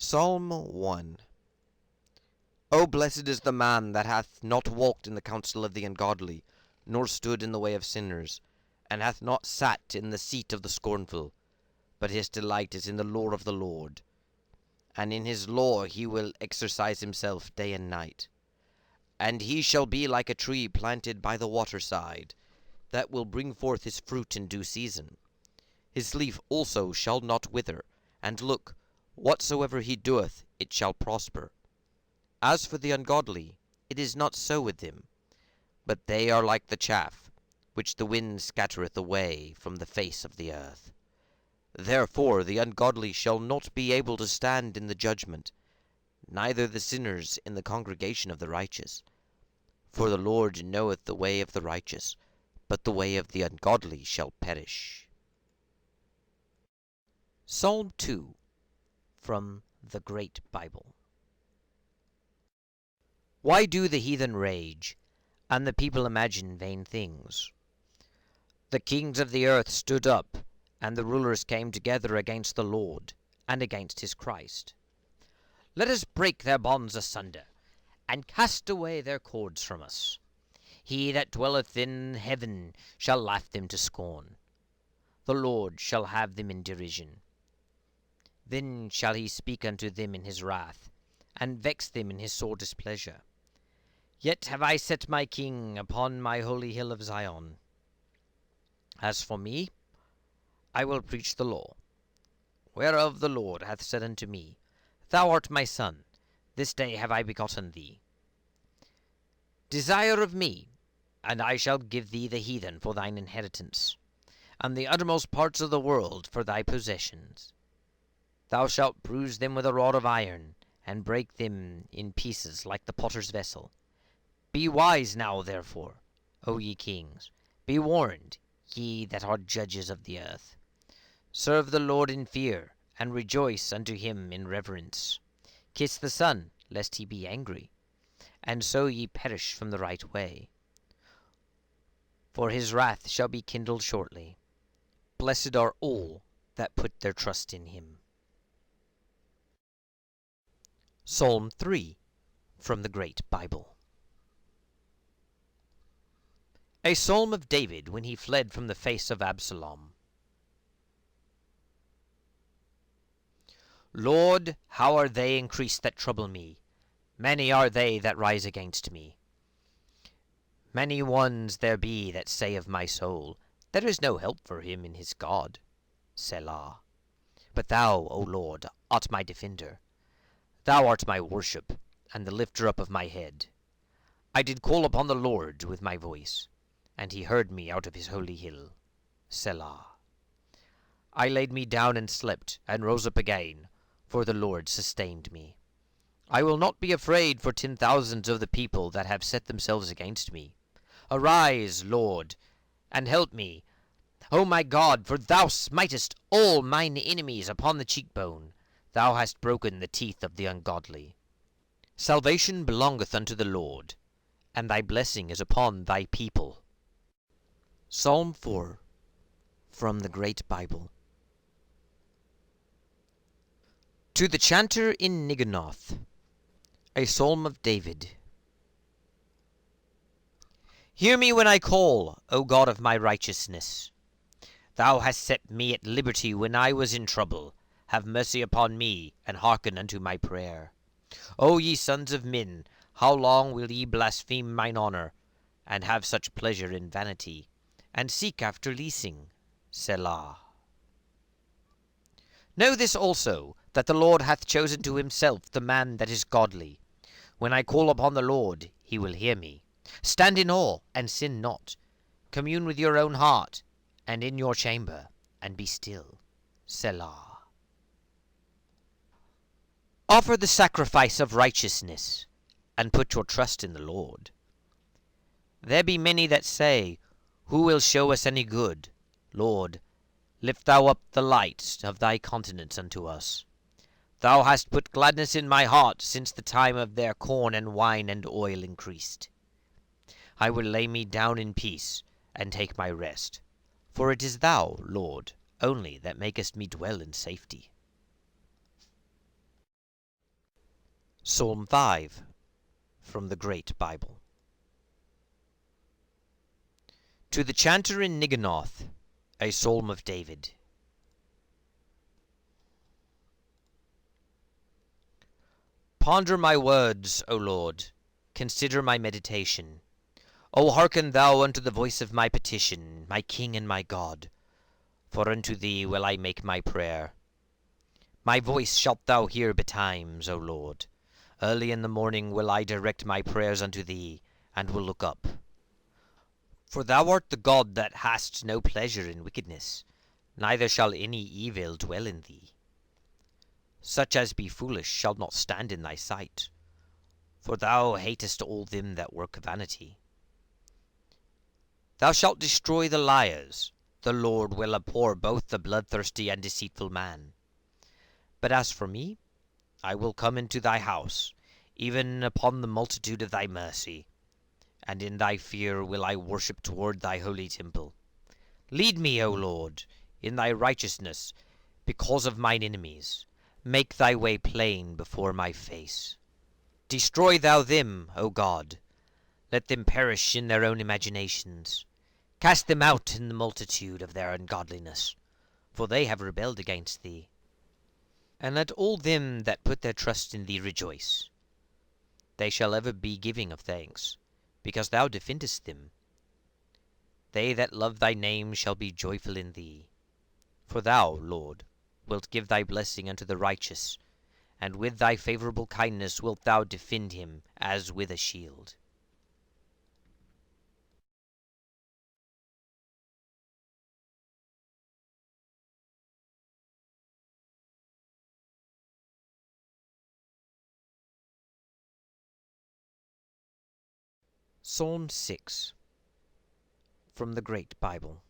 Psalm 1. O blessed is the man that hath not walked in the counsel of the ungodly, nor stood in the way of sinners, and hath not sat in the seat of the scornful. But his delight is in the law of the Lord, and in his law he will exercise himself day and night. And he shall be like a tree planted by the waterside, that will bring forth his fruit in due season. His leaf also shall not wither, and look, whatsoever he doeth, it shall prosper. As for the ungodly, it is not so with them, but they are like the chaff, which the wind scattereth away from the face of the earth. Therefore the ungodly shall not be able to stand in the judgment, neither the sinners in the congregation of the righteous. For the Lord knoweth the way of the righteous, but the way of the ungodly shall perish. Psalm 2 from the Great Bible. Why do the heathen rage, and the people imagine vain things? The kings of the earth stood up, and the rulers came together against the Lord, and against his Christ. Let us break their bonds asunder, and cast away their cords from us. He that dwelleth in heaven shall laugh them to scorn. The Lord shall have them in derision. Then shall he speak unto them in his wrath, and vex them in his sore displeasure. Yet have I set my king upon my holy hill of Zion. As for me, I will preach the law, whereof the Lord hath said unto me, Thou art my son, this day have I begotten thee. Desire of me, and I shall give thee the heathen for thine inheritance, and the uttermost parts of the world for thy possessions. Thou shalt bruise them with a rod of iron, and break them in pieces like the potter's vessel. Be wise now, therefore, O ye kings, be warned, ye that are judges of the earth. Serve the Lord in fear, and rejoice unto him in reverence. Kiss the Son, lest he be angry, and so ye perish from the right way. For his wrath shall be kindled shortly. Blessed are all that put their trust in him. Psalm 3 from the Great Bible. A psalm of David when he fled from the face of Absalom. Lord, how are they increased that trouble me? Many are they that rise against me. Many ones there be that say of my soul, There is no help for him in his God. Selah. But thou, O Lord, art my defender. Thou art my worship, and the lifter up of my head. I did call upon the Lord with my voice, and he heard me out of his holy hill. Selah. I laid me down and slept, and rose up again, for the Lord sustained me. I will not be afraid for 10,000s of the people that have set themselves against me. Arise, Lord, and help me. O my God, for thou smitest all mine enemies upon the cheekbone. Thou hast broken the teeth of the ungodly. Salvation belongeth unto the Lord, and thy blessing is upon thy people. Psalm 4 from the Great Bible. To the chanter in Niganoth, a psalm of David. Hear me when I call, O God of my righteousness. Thou hast set me at liberty when I was in trouble. Have mercy upon me, and hearken unto my prayer. O ye sons of men, how long will ye blaspheme mine honour, and have such pleasure in vanity, and seek after leasing? Selah. Know this also, that the Lord hath chosen to himself the man that is godly. When I call upon the Lord, he will hear me. Stand in awe, and sin not. Commune with your own heart, and in your chamber, and be still. Selah. Offer the sacrifice of righteousness, and put your trust in the Lord. There be many that say, Who will show us any good? Lord, lift thou up the light of thy countenance unto us. Thou hast put gladness in my heart since the time of their corn and wine and oil increased. I will lay me down in peace, and take my rest. For it is thou, Lord, only that makest me dwell in safety. Psalm 5 from the Great Bible. To the chanter in Niganoth, a psalm of David. Ponder my words, O Lord, consider my meditation. O hearken thou unto the voice of my petition, my King and my God. For unto thee will I make my prayer. My voice shalt thou hear betimes, O Lord. Early in the morning will I direct my prayers unto thee, and will look up. For thou art the God that hast no pleasure in wickedness, neither shall any evil dwell in thee. Such as be foolish shall not stand in thy sight, for thou hatest all them that work vanity. Thou shalt destroy the liars. The Lord will abhor both the bloodthirsty and deceitful man. But as for me, I will come into thy house, even upon the multitude of thy mercy, and in thy fear will I worship toward thy holy temple. Lead me, O Lord, in thy righteousness, because of mine enemies. Make thy way plain before my face. Destroy thou them, O God. Let them perish in their own imaginations. Cast them out in the multitude of their ungodliness, for they have rebelled against thee. And let all them that put their trust in thee rejoice. They shall ever be giving of thanks, because thou defendest them. They that love thy name shall be joyful in thee. For thou, Lord, wilt give thy blessing unto the righteous, and with thy favorable kindness wilt thou defend him as with a shield. Psalm 6 from the Great Bible.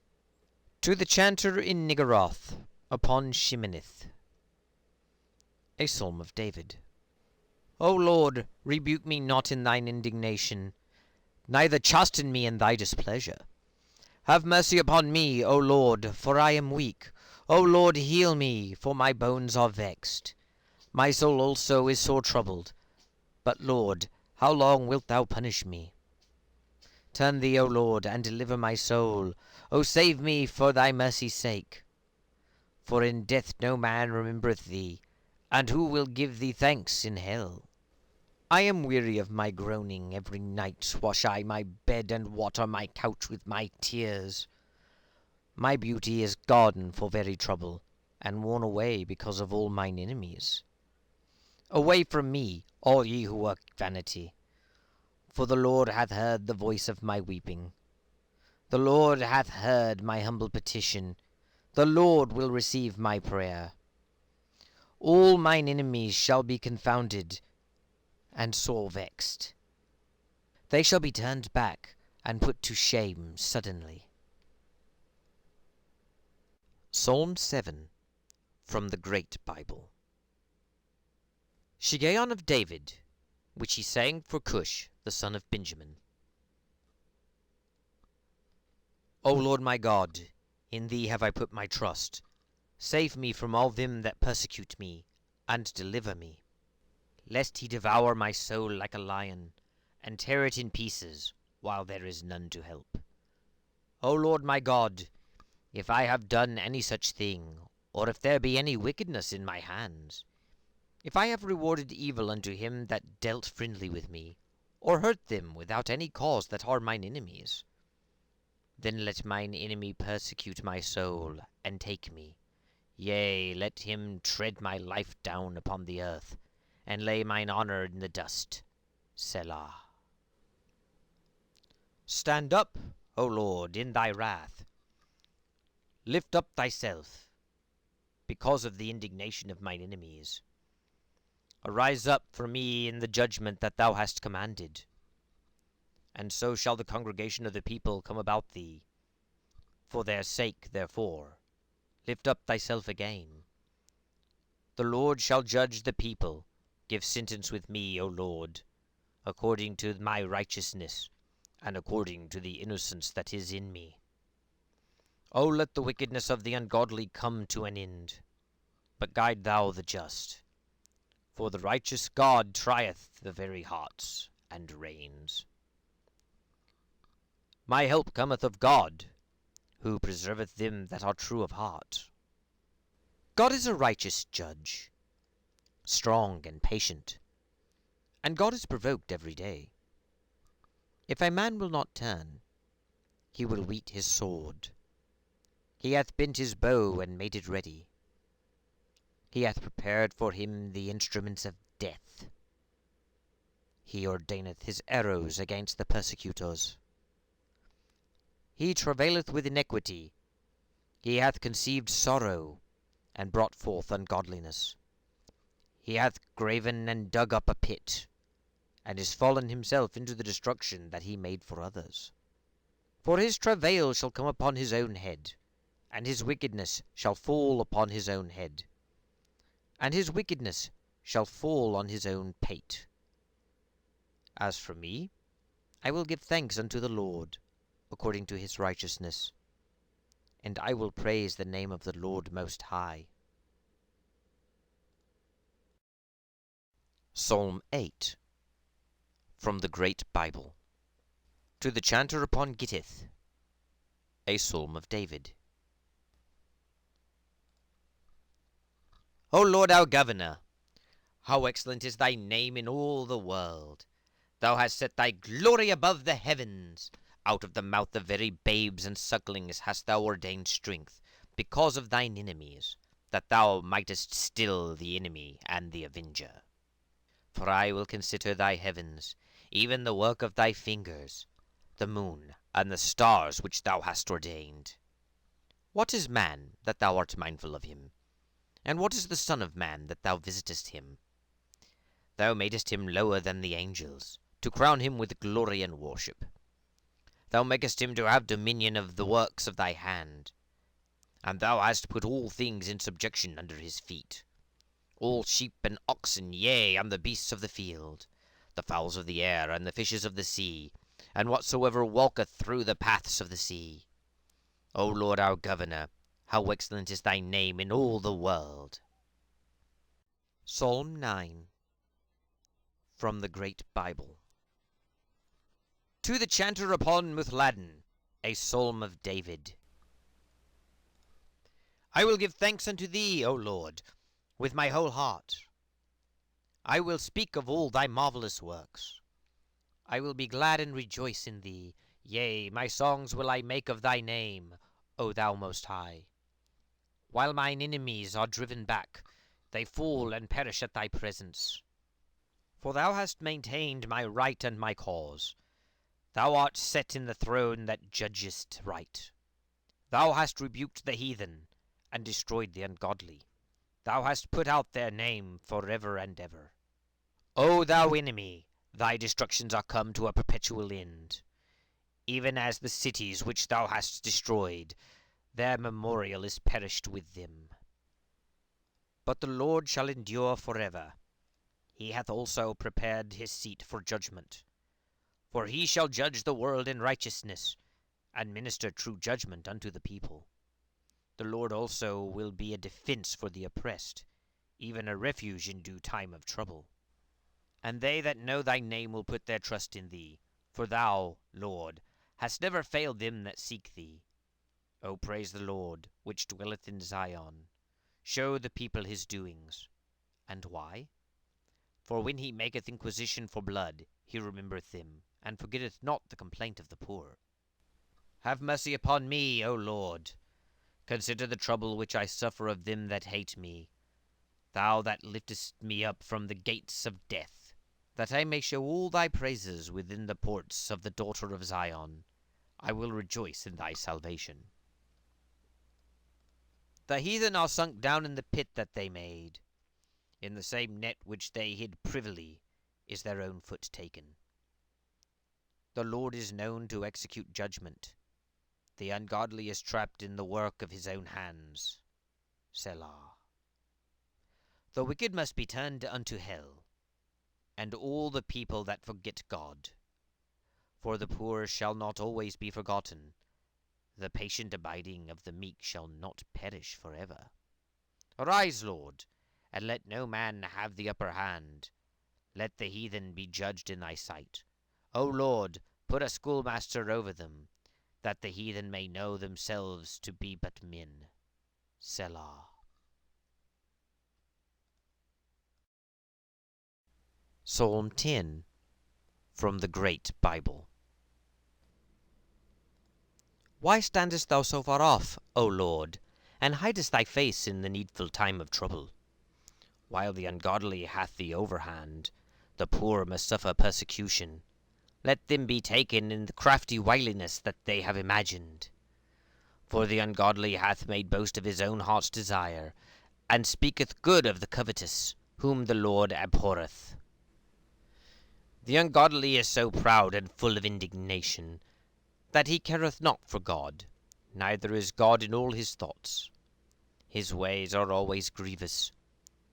To the chanter in Nigaroth, upon Sheminith, a psalm of David. O Lord, rebuke me not in thine indignation, neither chasten me in thy displeasure. Have mercy upon me, O Lord, for I am weak. O Lord, heal me, for my bones are vexed. My soul also is sore troubled. But, Lord, how long wilt thou punish me? Turn thee, O Lord, and deliver my soul. O save me for thy mercy's sake. For in death no man remembereth thee, and who will give thee thanks in hell? I am weary of my groaning. Every night wash I my bed, and water my couch with my tears. My beauty is gone for very trouble, and worn away because of all mine enemies. Away from me, all ye who work vanity. For the Lord hath heard the voice of my weeping. The Lord hath heard my humble petition. The Lord will receive my prayer. All mine enemies shall be confounded, and sore vexed. They shall be turned back, and put to shame suddenly. Psalm 7 from the Great Bible. Shiggaion of David, which he sang for Cush, the son of Benjamin. O Lord my God, in thee have I put my trust. Save me from all them that persecute me, and deliver me. Lest he devour my soul like a lion, and tear it in pieces, while there is none to help. O Lord my God, if I have done any such thing, or if there be any wickedness in my hands, if I have rewarded evil unto him that dealt friendly with me, or hurt them without any cause that are mine enemies, then let mine enemy persecute my soul, and take me. Yea, let him tread my life down upon the earth, and lay mine honour in the dust. Selah. Stand up, O Lord, in thy wrath. Lift up thyself, because of the indignation of mine enemies. Arise up for me in the judgment that thou hast commanded. And so shall the congregation of the people come about thee. For their sake, therefore, lift up thyself again. The Lord shall judge the people. Give sentence with me, O Lord, according to my righteousness, and according to the innocence that is in me. O let the wickedness of the ungodly come to an end, but guide thou the just. For the righteous God trieth the very hearts, and reigns. My help cometh of God, who preserveth them that are true of heart. God is a righteous judge, strong and patient, and God is provoked every day. If a man will not turn, he will whet his sword. He hath bent his bow and made it ready. He hath prepared for him the instruments of death. He ordaineth his arrows against the persecutors. He travaileth with iniquity. He hath conceived sorrow, and brought forth ungodliness. He hath graven and dug up a pit, and is fallen himself into the destruction that he made for others. For his travail shall come upon his own head, and his wickedness shall fall upon his own head, and his wickedness shall fall on his own pate. As for me, I will give thanks unto the Lord, according to his righteousness, and I will praise the name of the Lord Most High. Psalm 8. From the Great Bible. To the chanter upon Gittith, a psalm of David. O Lord our Governor, how excellent is thy name in all the world! Thou hast set thy glory above the heavens. Out of the mouth of very babes and sucklings hast thou ordained strength, because of thine enemies, that thou mightest still the enemy and the avenger. For I will consider thy heavens, even the work of thy fingers, the moon and the stars which thou hast ordained. What is man, that thou art mindful of him? And what is the Son of Man, that thou visitest him? Thou madest him lower than the angels, to crown him with glory and worship. Thou makest him to have dominion of the works of thy hand, and thou hast put all things in subjection under his feet. All sheep and oxen, yea, and the beasts of the field, the fowls of the air, and the fishes of the sea, and whatsoever walketh through the paths of the sea. O Lord our Governor, how excellent is thy name in all the world! Psalm 9. From the Great Bible. To the chanter upon Muthladden, a psalm of David. I will give thanks unto thee, O Lord, with my whole heart. I will speak of all thy marvellous works. I will be glad and rejoice in thee. Yea, my songs will I make of thy name, O thou Most High. While mine enemies are driven back, they fall and perish at thy presence. For thou hast maintained my right and my cause. Thou art set in the throne that judgest right. Thou hast rebuked the heathen, and destroyed the ungodly. Thou hast put out their name for ever and ever. O thou enemy, thy destructions are come to a perpetual end. Even as the cities which thou hast destroyed, their memorial is perished with them. But the Lord shall endure forever. He hath also prepared his seat for judgment. For he shall judge the world in righteousness, and minister true judgment unto the people. The Lord also will be a defence for the oppressed, even a refuge in due time of trouble. And they that know thy name will put their trust in thee, for thou, Lord, hast never failed them that seek thee. O praise the Lord, which dwelleth in Zion. Show the people his doings. And why? For when he maketh inquisition for blood, he remembereth them, and forgetteth not the complaint of the poor. Have mercy upon me, O Lord. Consider the trouble which I suffer of them that hate me. Thou that liftest me up from the gates of death, that I may show all thy praises within the ports of the daughter of Zion. I will rejoice in thy salvation. The heathen are sunk down in the pit that they made. In the same net which they hid privily is their own foot taken. The Lord is known to execute judgment. The ungodly is trapped in the work of his own hands. Selah. The wicked must be turned unto hell, and all the people that forget God. For the poor shall not always be forgotten. The patient abiding of the meek shall not perish forever. Arise, Lord, and let no man have the upper hand. Let the heathen be judged in thy sight. O Lord, put a schoolmaster over them, that the heathen may know themselves to be but men. Selah. Psalm 10 from the Great Bible. Why standest thou so far off, O Lord, and hidest thy face in the needful time of trouble? While the ungodly hath the overhand, the poor must suffer persecution. Let them be taken in the crafty wiliness that they have imagined. For the ungodly hath made boast of his own heart's desire, and speaketh good of the covetous, whom the Lord abhorreth. The ungodly is so proud and full of indignation, that he careth not for God, neither is God in all his thoughts. His ways are always grievous,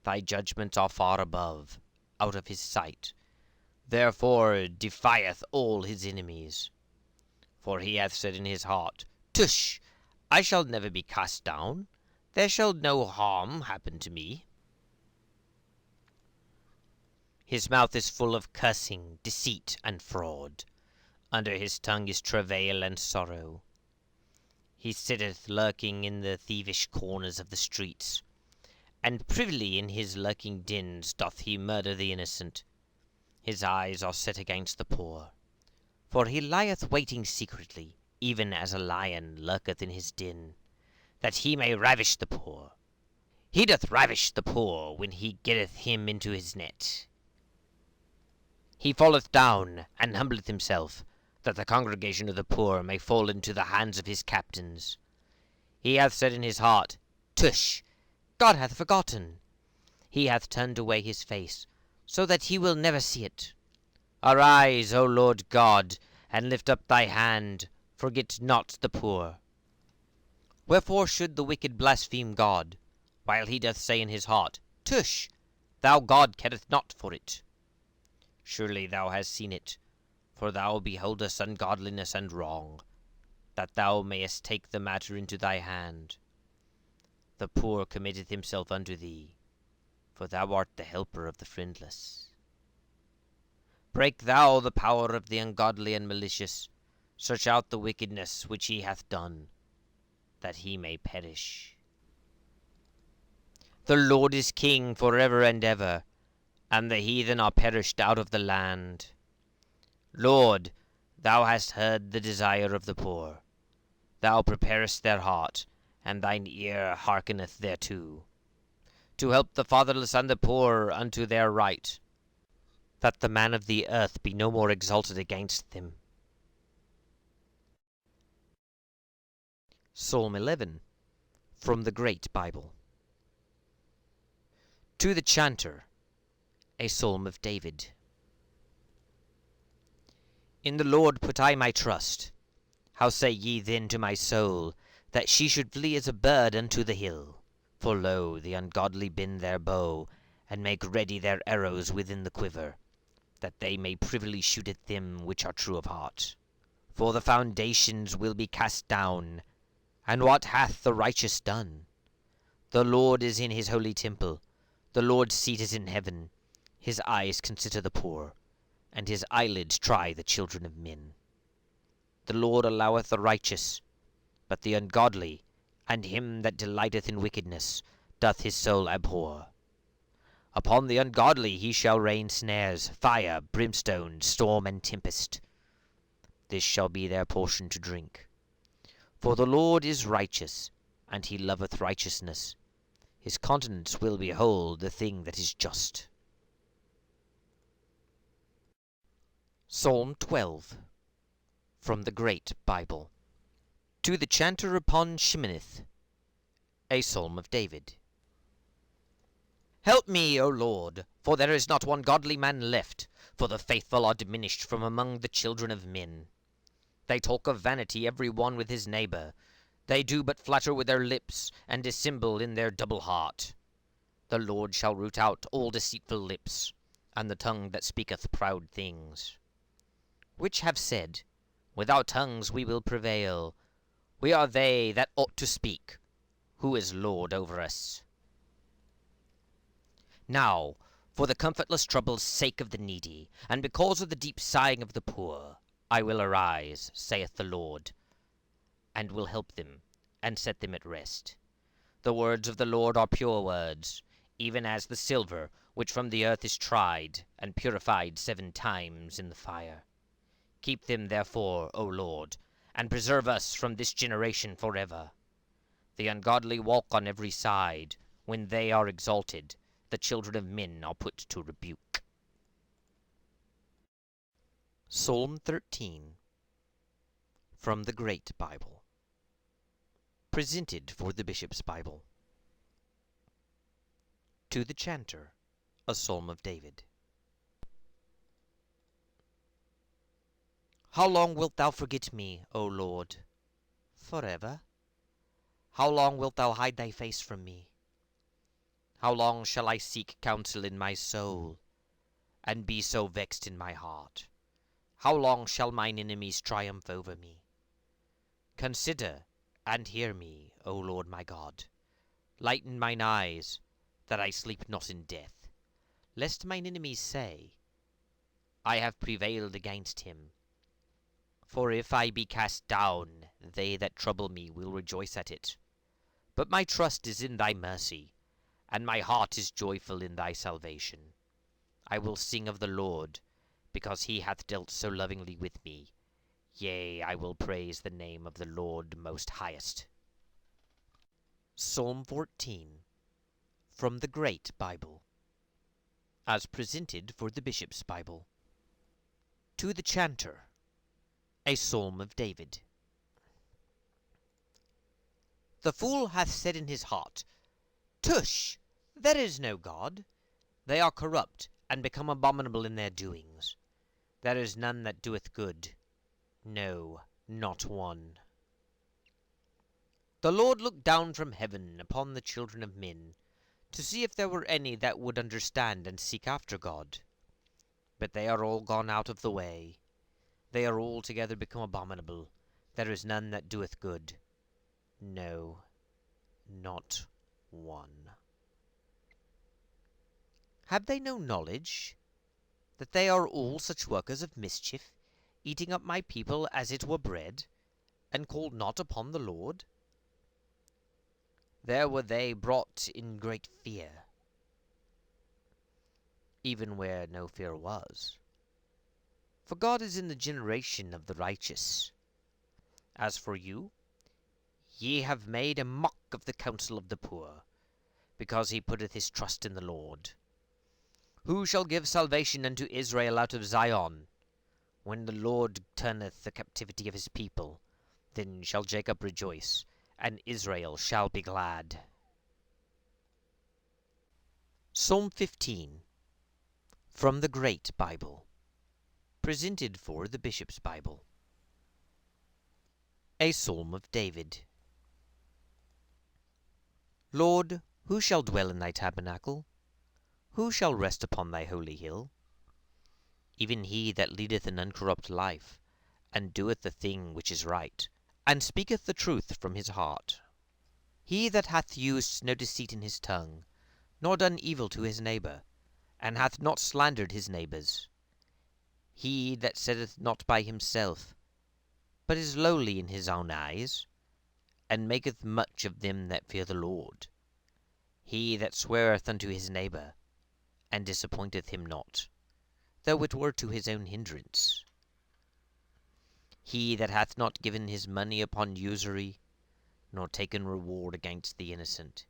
thy judgments are far above, out of his sight. Therefore defieth all his enemies. For he hath said in his heart, Tush! I shall never be cast down, there shall no harm happen to me. His mouth is full of cursing, deceit, and fraud. Under his tongue is travail and sorrow. He sitteth lurking in the thievish corners of the streets, and privily in his lurking dens doth he murder the innocent. His eyes are set against the poor. For he lieth waiting secretly, even as a lion lurketh in his den, that he may ravish the poor. He doth ravish the poor when he getteth him into his net. He falleth down, and humbleth himself, that the congregation of the poor may fall into the hands of his captains. He hath said in his heart, Tush! God hath forgotten. He hath turned away his face, so that he will never see it. Arise, O Lord God, and lift up thy hand, forget not the poor. Wherefore should the wicked blaspheme God, while he doth say in his heart, Tush! Thou God careth not for it. Surely thou hast seen it, for thou beholdest ungodliness and wrong, that thou mayest take the matter into thy hand. The poor committeth himself unto thee, for thou art the helper of the friendless. Break thou the power of the ungodly and malicious, search out the wickedness which he hath done, that he may perish. The Lord is king for ever and ever, and the heathen are perished out of the land. Lord, thou hast heard the desire of the poor. Thou preparest their heart, and thine ear hearkeneth thereto, to help the fatherless and the poor unto their right, that the man of the earth be no more exalted against them. Psalm 11 from the Great Bible. To the chanter, a psalm of David. In the Lord put I my trust. How say ye then to my soul, that she should flee as a bird unto the hill? For lo, the ungodly bend their bow, and make ready their arrows within the quiver, that they may privily shoot at them which are true of heart. For the foundations will be cast down, and what hath the righteous done? The Lord is in his holy temple, the Lord's seat is in heaven. His eyes consider the poor, and his eyelids try the children of men. The Lord alloweth the righteous, but the ungodly, and him that delighteth in wickedness, doth his soul abhor. Upon the ungodly he shall rain snares, fire, brimstone, storm, and tempest. This shall be their portion to drink. For the Lord is righteous, and he loveth righteousness. His countenance will behold the thing that is just. Psalm 12 from the Great Bible. To the chanter upon Sheminith, a psalm of David. Help me, O Lord, for there is not one godly man left, for the faithful are diminished from among the children of men. They talk of vanity every one with his neighbour. They do but flatter with their lips, and dissemble in their double heart. The Lord shall root out all deceitful lips, and the tongue that speaketh proud things. Which have said, With our tongues we will prevail. We are they that ought to speak. Who is Lord over us? Now, for the comfortless trouble's sake of the needy, and because of the deep sighing of the poor, I will arise, saith the Lord, and will help them, and set them at rest. The words of the Lord are pure words, even as the silver which from the earth is tried, and purified 7 times in the fire. Keep them therefore, O Lord, and preserve us from this generation forever. The ungodly walk on every side. When they are exalted, the children of men are put to rebuke. Psalm 13 from the Great Bible. Presented for the Bishop's Bible. To the Chanter, a Psalm of David. How long wilt thou forget me, O Lord? Forever? How long wilt thou hide thy face from me? How long shall I seek counsel in my soul, and be so vexed in my heart? How long shall mine enemies triumph over me? Consider and hear me, O Lord my God. Lighten mine eyes, that I sleep not in death, lest mine enemies say, I have prevailed against him. For if I be cast down, they that trouble me will rejoice at it. But my trust is in thy mercy, and my heart is joyful in thy salvation. I will sing of the Lord, because he hath dealt so lovingly with me. Yea, I will praise the name of the Lord Most Highest. Psalm 14 from the Great Bible. As presented for the Bishop's Bible. To the Chanter, a Psalm of David. The fool hath said in his heart, Tush! There is no God. They are corrupt, and become abominable in their doings. There is none that doeth good, no, not one. The Lord looked down from heaven upon the children of men, to see if there were any that would understand and seek after God. But they are all gone out of the way. They are altogether become abominable. There is none that doeth good, no, not one. Have they no knowledge, that they are all such workers of mischief, eating up my people as it were bread, and call not upon the Lord? There were they brought in great fear, even where no fear was. For God is in the generation of the righteous. As for you, ye have made a mock of the counsel of the poor, because he putteth his trust in the Lord. Who shall give salvation unto Israel out of Zion? When the Lord turneth the captivity of his people, then shall Jacob rejoice, and Israel shall be glad. Psalm 15 from the Great Bible. Presented for the Bishop's Bible. A Psalm of David. Lord, who shall dwell in thy tabernacle? Who shall rest upon thy holy hill? Even he that leadeth an uncorrupt life, and doeth the thing which is right, and speaketh the truth from his heart. He that hath used no deceit in his tongue, nor done evil to his neighbour, and hath not slandered his neighbours. He that sitteth not by himself, but is lowly in his own eyes, and maketh much of them that fear the Lord. He that sweareth unto his neighbour, and disappointeth him not, though it were to his own hindrance. He that hath not given his money upon usury, nor taken reward against the innocent.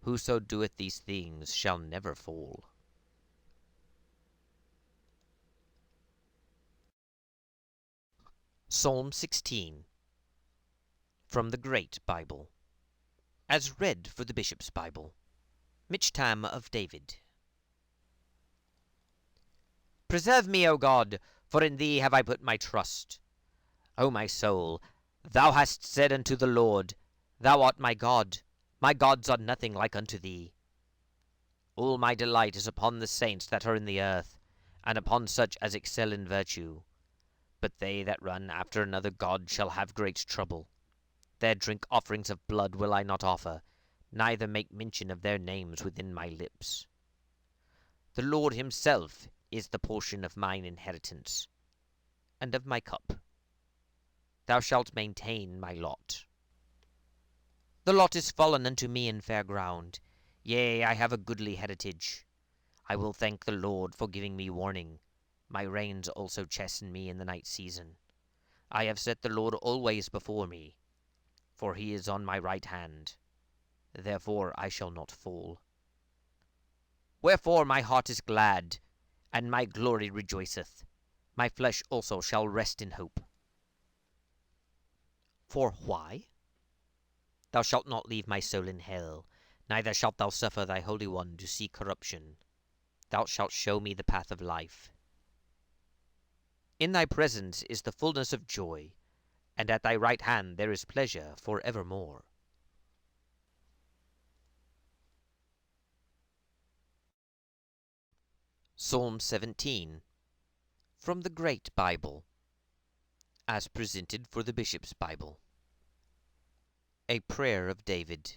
Whoso doeth these things shall never fall. Psalm 16 from the Great Bible. As read for the Bishop's Bible. Michtam of David. Preserve me, O God, for in thee have I put my trust. O my soul, thou hast said unto the Lord, Thou art my God. My gods are nothing like unto thee. All my delight is upon the saints that are in the earth, and upon such as excel in virtue. But they that run after another god shall have great trouble. Their drink offerings of blood will I not offer, neither make mention of their names within my lips. The Lord himself is the portion of mine inheritance, and of my cup. Thou shalt maintain my lot. The lot is fallen unto me in fair ground. Yea, I have a goodly heritage. I will thank the Lord for giving me warning. My reins also chasten me in the night season. I have set the Lord always before me, for he is on my right hand. Therefore I shall not fall. Wherefore my heart is glad, and my glory rejoiceth. My flesh also shall rest in hope. For why? Thou shalt not leave my soul in hell, neither shalt thou suffer thy Holy One to see corruption. Thou shalt show me the path of life. In thy presence is the fullness of joy, and at thy right hand there is pleasure for evermore. Psalm 17, from the Great Bible, as presented for the Bishop's Bible. A Prayer of David.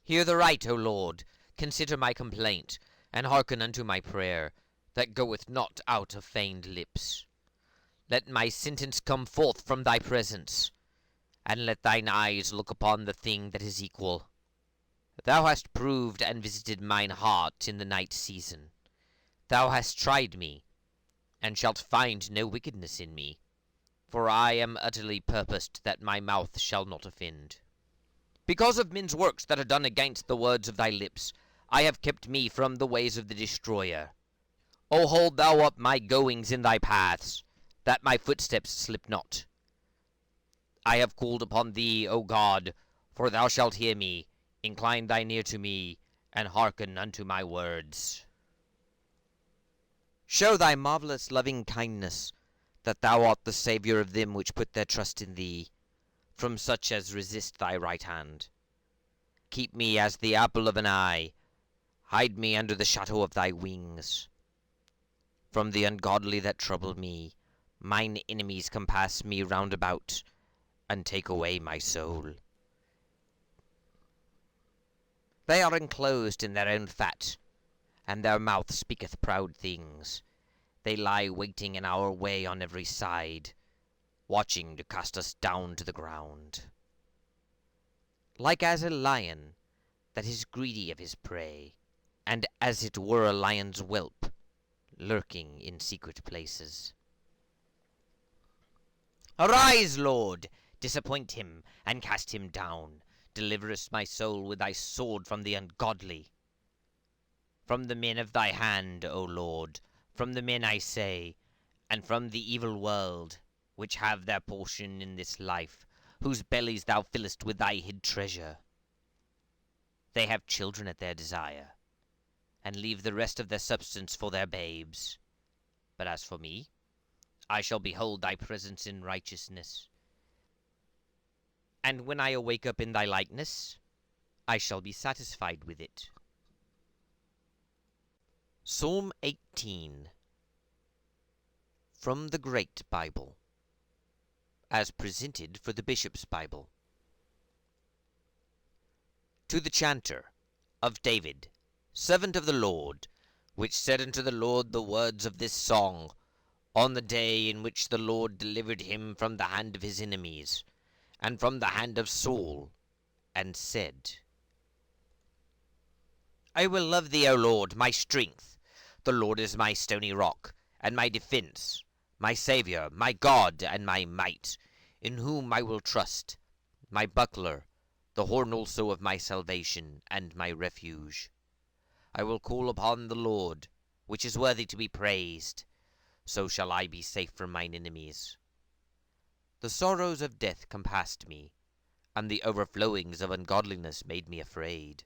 Hear the right, O Lord, consider my complaint, and hearken unto my prayer, that goeth not out of feigned lips. Let my sentence come forth from thy presence, and let thine eyes look upon the thing that is equal. Thou hast proved and visited mine heart in the night season. Thou hast tried me, and shalt find no wickedness in me. For I am utterly purposed that my mouth shall not offend. Because of men's works that are done against the words of thy lips, I have kept me from the ways of the destroyer. O hold thou up my goings in thy paths, that my footsteps slip not. I have called upon thee, O God, for thou shalt hear me. Incline thine ear to me, and hearken unto my words. Show thy marvellous loving kindness, that thou art the Saviour of them which put their trust in thee, from such as resist thy right hand. Keep me as the apple of an eye, hide me under the shadow of thy wings. From the ungodly that trouble me, mine enemies compass me round about, and take away my soul. They are enclosed in their own fat, and their mouth speaketh proud things. They lie waiting in our way on every side, watching to cast us down to the ground. Like as a lion that is greedy of his prey, and as it were a lion's whelp, lurking in secret places. Arise, Lord! Disappoint him, and cast him down. Deliverest my soul with thy sword from the ungodly. From the men of thy hand, O Lord, from the men, I say, and from the evil world, which have their portion in this life, whose bellies thou fillest with thy hid treasure. They have children at their desire, and leave the rest of their substance for their babes. But as for me, I shall behold thy presence in righteousness. And when I awake up in thy likeness, I shall be satisfied with it. Psalm 18, from the Great Bible, as presented for the Bishop's Bible. To the chanter of David, servant of the Lord, which said unto the Lord the words of this song, on the day in which the Lord delivered him from the hand of his enemies, and from the hand of Saul, and said, I will love thee, O Lord, my strength. The Lord is my stony rock, and my defence, my Saviour, my God, and my might, in whom I will trust, my buckler, the horn also of my salvation, and my refuge. I will call upon the Lord, which is worthy to be praised. So shall I be safe from mine enemies. The sorrows of death compassed me, and the overflowings of ungodliness made me afraid.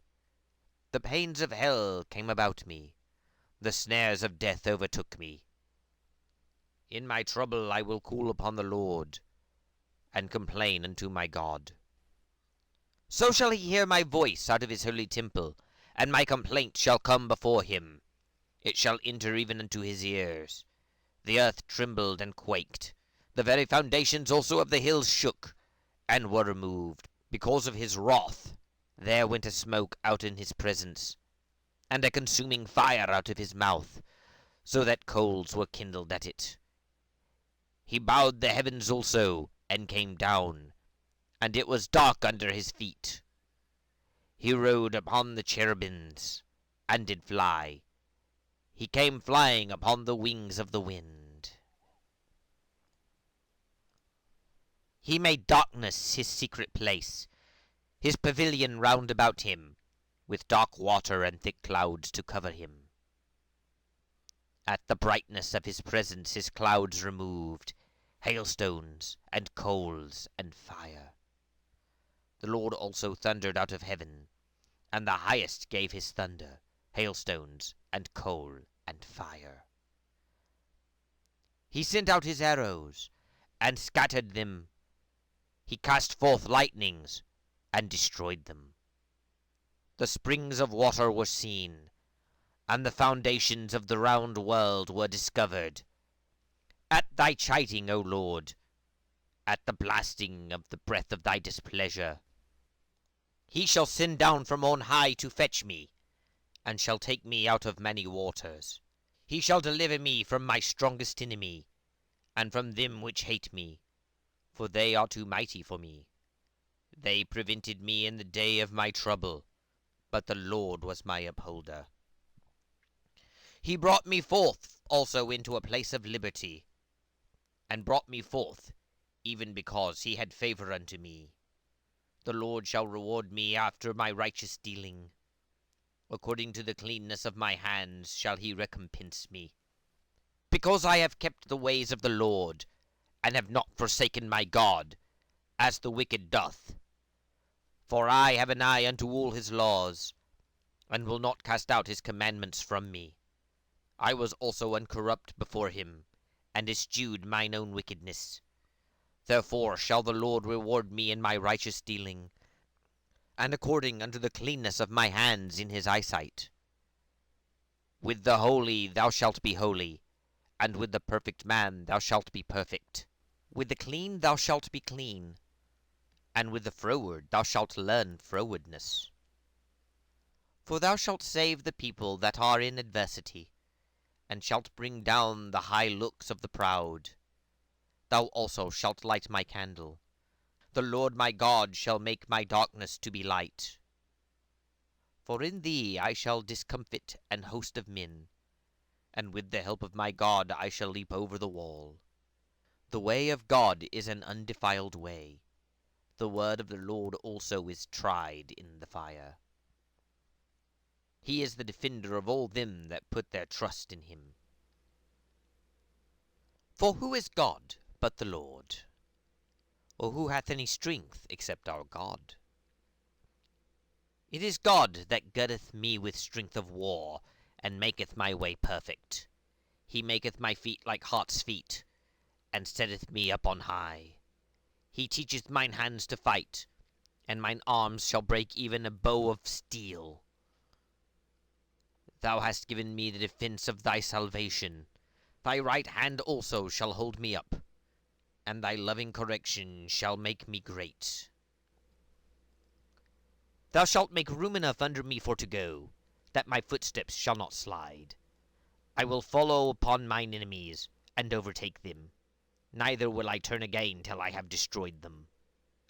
The pains of hell came about me, the snares of death overtook me. In my trouble I will call upon the Lord, and complain unto my God. So shall he hear my voice out of his holy temple, and my complaint shall come before him. It shall enter even unto his ears. The earth trembled and quaked. The very foundations also of the hills shook, and were removed, because of his wrath. There went a smoke out in his presence. and a consuming fire out of his mouth, so that coals were kindled at it. He bowed the heavens also, and came down, and it was dark under his feet. He rode upon the cherubims, and did fly. He came flying upon the wings of the wind. He made darkness his secret place, his pavilion round about him, with dark water and thick clouds to cover him. At the brightness of his presence his clouds removed, hailstones, and coals, and fire. The Lord also thundered out of heaven, and the Highest gave his thunder, hailstones, and coal, and fire. He sent out his arrows, and scattered them. He cast forth lightnings, and destroyed them. The springs of water were seen, and the foundations of the round world were discovered. At thy chiding, O Lord, at the blasting of the breath of thy displeasure, he shall send down from on high to fetch me, and shall take me out of many waters. He shall deliver me from my strongest enemy, and from them which hate me, for they are too mighty for me. They prevented me in the day of my trouble, but the Lord was my upholder. He brought me forth also into a place of liberty, and brought me forth, even because he had favour unto me. The Lord shall reward me after my righteous dealing. According to the cleanness of my hands shall he recompense me. Because I have kept the ways of the Lord, and have not forsaken my God, as the wicked doth. For I have an eye unto all his laws, and will not cast out his commandments from me. I was also uncorrupt before him, and eschewed mine own wickedness. Therefore shall the Lord reward me in my righteous dealing, and according unto the cleanness of my hands in his eyesight. With the holy thou shalt be holy, and with the perfect man thou shalt be perfect. With the clean thou shalt be clean, and with the froward thou shalt learn frowardness. For thou shalt save the people that are in adversity, and shalt bring down the high looks of the proud. Thou also shalt light my candle. The Lord my God shall make my darkness to be light. For in thee I shall discomfit an host of men, and with the help of my God I shall leap over the wall. The way of God is an undefiled way. The word of the Lord also is tried in the fire. He is the defender of all them that put their trust in him. For who is God but the Lord? Or who hath any strength except our God? It is God that girdeth me with strength of war, and maketh my way perfect. He maketh my feet like hart's feet, and setteth me up on high. He teacheth mine hands to fight, and mine arms shall break even a bow of steel. Thou hast given me the defence of thy salvation. Thy right hand also shall hold me up, and thy loving correction shall make me great. Thou shalt make room enough under me for to go, that my footsteps shall not slide. I will follow upon mine enemies, and overtake them. Neither will I turn again till I have destroyed them.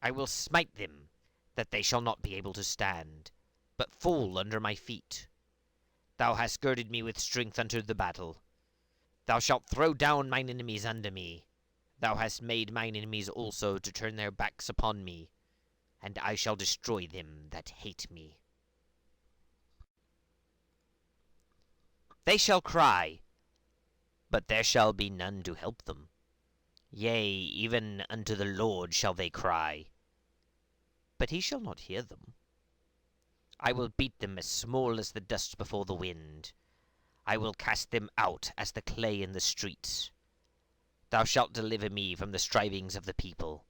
I will smite them, that they shall not be able to stand, but fall under my feet. Thou hast girded me with strength unto the battle. Thou shalt throw down mine enemies under me. Thou hast made mine enemies also to turn their backs upon me, and I shall destroy them that hate me. They shall cry, but there shall be none to help them. Yea, even unto the Lord shall they cry, but he shall not hear them. I will beat them as small as the dust before the wind. I will cast them out as the clay in the streets. Thou shalt deliver me from the strivings of the people,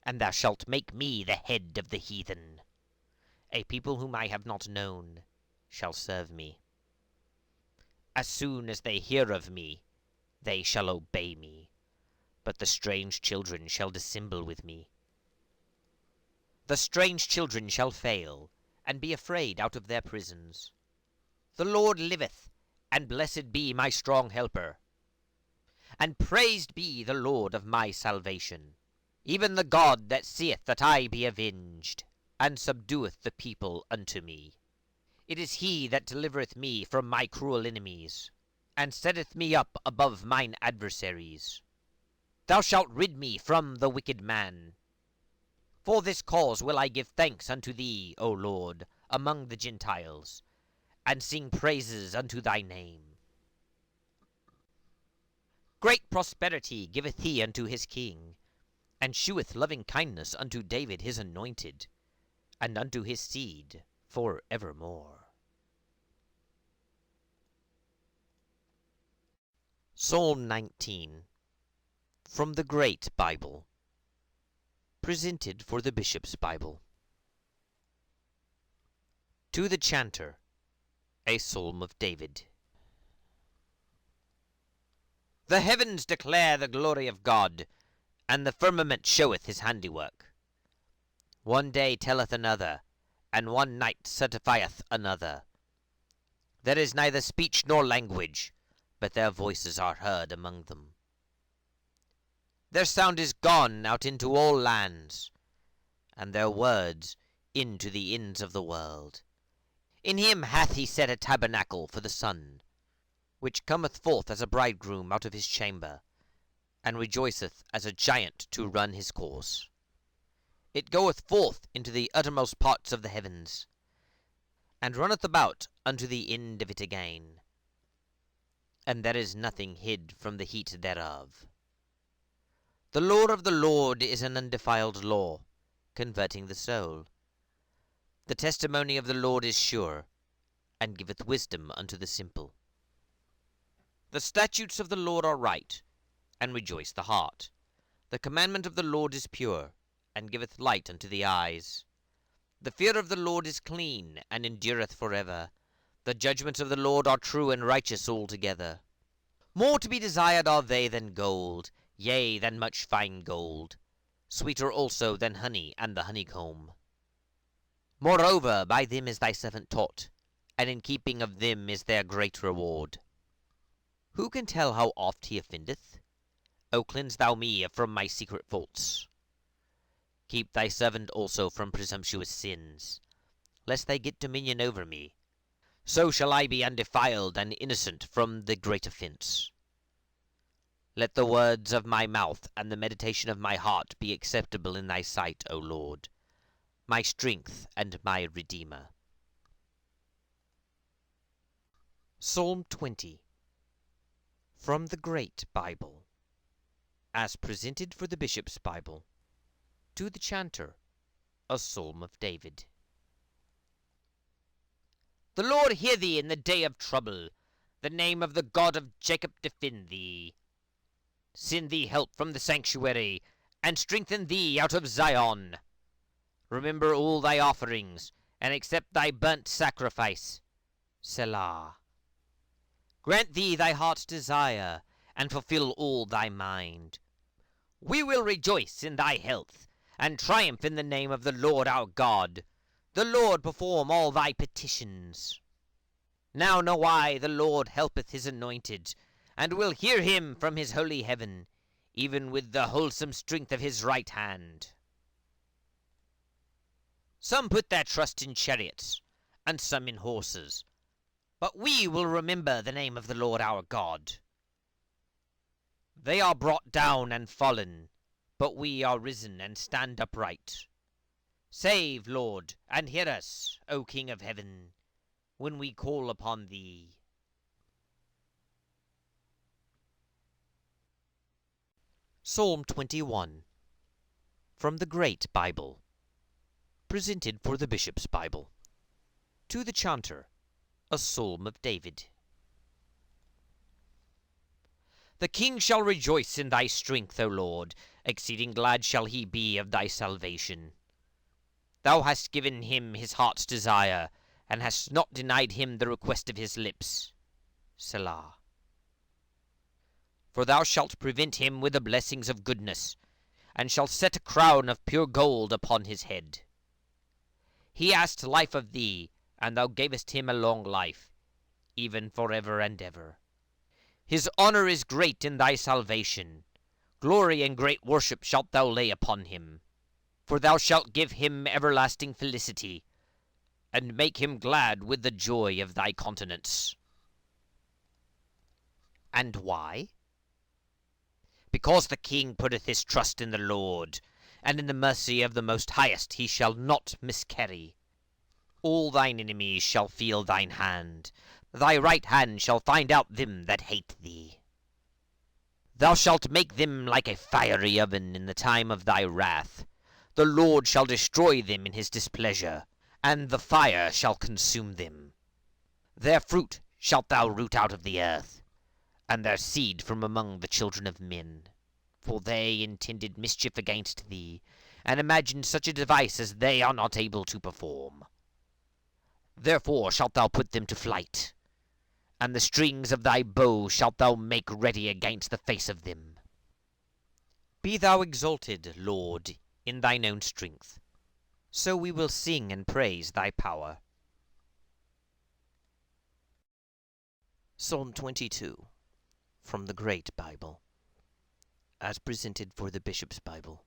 and thou shalt make me the head of the heathen. A people whom I have not known shall serve me. As soon as they hear of me, they shall obey me, but the strange children shall dissemble with me. The strange children shall fail, and be afraid out of their prisons. The Lord liveth, and blessed be my strong helper. And praised be the Lord of my salvation, even the God that seeth that I be avenged, and subdueth the people unto me. It is he that delivereth me from my cruel enemies, and setteth me up above mine adversaries. Thou shalt rid me from the wicked man. For this cause will I give thanks unto thee, O Lord, among the Gentiles, and sing praises unto thy name. Great prosperity giveth he unto his king, and sheweth loving kindness unto David his anointed, and unto his seed for evermore. Psalm 19, from the Great Bible, presented for the Bishop's Bible. To the Chanter, a Psalm of David. The heavens declare the glory of God, and the firmament showeth his handiwork. One day telleth another, and one night certifieth another. There is neither speech nor language, but their voices are heard among them. Their sound is gone out into all lands, and their words into the ends of the world. In him hath he set a tabernacle for the sun, which cometh forth as a bridegroom out of his chamber, and rejoiceth as a giant to run his course. It goeth forth into the uttermost parts of the heavens, and runneth about unto the end of it again. And there is nothing hid from the heat thereof. The law of the Lord is an undefiled law, converting the soul. The testimony of the Lord is sure, and giveth wisdom unto the simple. The statutes of the Lord are right, and rejoice the heart. The commandment of the Lord is pure, and giveth light unto the eyes. The fear of the Lord is clean, and endureth for ever. The judgments of the Lord are true and righteous altogether. More to be desired are they than gold, yea, than much fine gold, sweeter also than honey and the honeycomb. Moreover, by them is thy servant taught, and in keeping of them is their great reward. Who can tell how oft he offendeth? O cleanse thou me from my secret faults. Keep thy servant also from presumptuous sins, lest they get dominion over me. So shall I be undefiled and innocent from the great offence. Let the words of my mouth and the meditation of my heart be acceptable in thy sight, O Lord, my strength and my Redeemer. Psalm 20, from the Great Bible, as presented for the Bishop's Bible. To the Chanter, a Psalm of David. The Lord hear thee in the day of trouble. The name of the God of Jacob defend thee. Send thee help from the sanctuary, and strengthen thee out of Zion. Remember all thy offerings, and accept thy burnt sacrifice. Selah. Grant thee thy heart's desire, and fulfill all thy mind. We will rejoice in thy health, and triumph in the name of the Lord our God. The Lord perform all thy petitions. Now know I, the Lord helpeth his anointed, and will hear him from his holy heaven, even with the wholesome strength of his right hand. Some put their trust in chariots, and some in horses, but we will remember the name of the Lord our God. They are brought down and fallen, but we are risen and stand upright. Save, Lord, and hear us, O King of heaven, when we call upon thee. Psalm 21, from the Great Bible, presented for the Bishop's Bible. To the Chanter, a Psalm of David. The king shall rejoice in thy strength, O Lord, exceeding glad shall he be of thy salvation. Thou hast given him his heart's desire, and hast not denied him the request of his lips. Selah. For thou shalt prevent him with the blessings of goodness, and shalt set a crown of pure gold upon his head. He asked life of thee, and thou gavest him a long life, even forever and ever. His honor is great in thy salvation. Glory and great worship shalt thou lay upon him. For thou shalt give him everlasting felicity, and make him glad with the joy of thy countenance. And why? Because the king putteth his trust in the Lord, and in the mercy of the Most Highest he shall not miscarry. All thine enemies shall feel thine hand. Thy right hand shall find out them that hate thee. Thou shalt make them like a fiery oven in the time of thy wrath. The Lord shall destroy them in his displeasure, and the fire shall consume them. Their fruit shalt thou root out of the earth, and their seed from among the children of men. For they intended mischief against thee, and imagined such a device as they are not able to perform. Therefore shalt thou put them to flight, and the strings of thy bow shalt thou make ready against the face of them. Be thou exalted, Lord, in thine own strength, so we will sing and praise thy power. Psalm 22, from the Great Bible, as presented for the Bishop's Bible.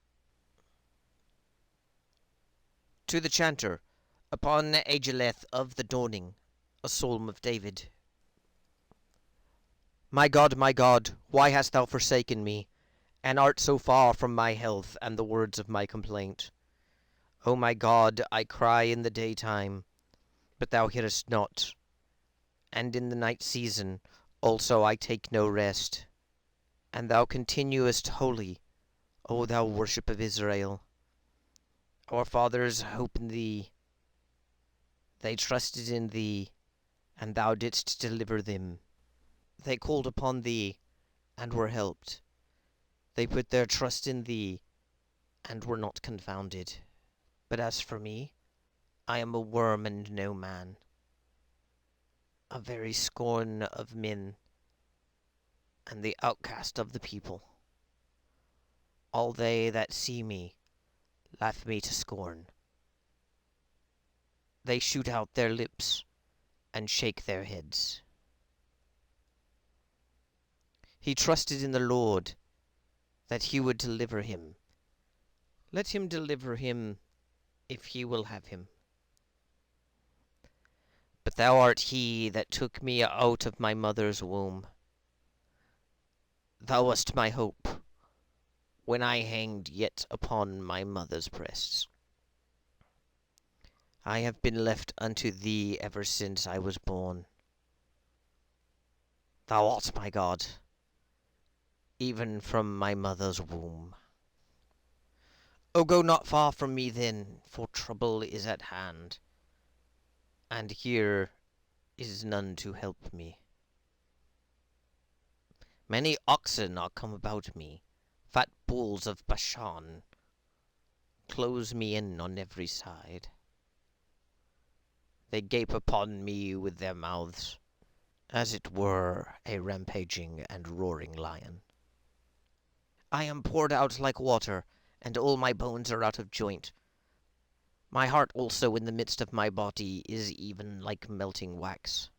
To the chanter, upon Ageleth of the dawning, a psalm of David. My God, why hast thou forsaken me, and art so far from my health and the words of my complaint? O my God, I cry in the daytime, but thou hearest not, and in the night season also I take no rest. And thou continuest holy, O thou worship of Israel. Our fathers hope in thee. They trusted in thee, and thou didst deliver them. They called upon thee, and were helped. They put their trust in thee, and were not confounded. But as for me, I am a worm and no man, a very scorn of men, and the outcast of the people. All they that see me laugh me to scorn. They shoot out their lips and shake their heads. He trusted in the Lord, that he would deliver him. Let him deliver him, if he will have him. But thou art he that took me out of my mother's womb. Thou wast my hope, when I hanged yet upon my mother's breasts. I have been left unto thee ever since I was born. Thou art my God, even from my mother's womb. O go not far from me then, for trouble is at hand, and here is none to help me. Many oxen are come about me, fat bulls of Bashan close me in on every side. They gape upon me with their mouths, as it were a rampaging and roaring lion. I am poured out like water, and all my bones are out of joint. My heart also in the midst of my body is even like melting wax.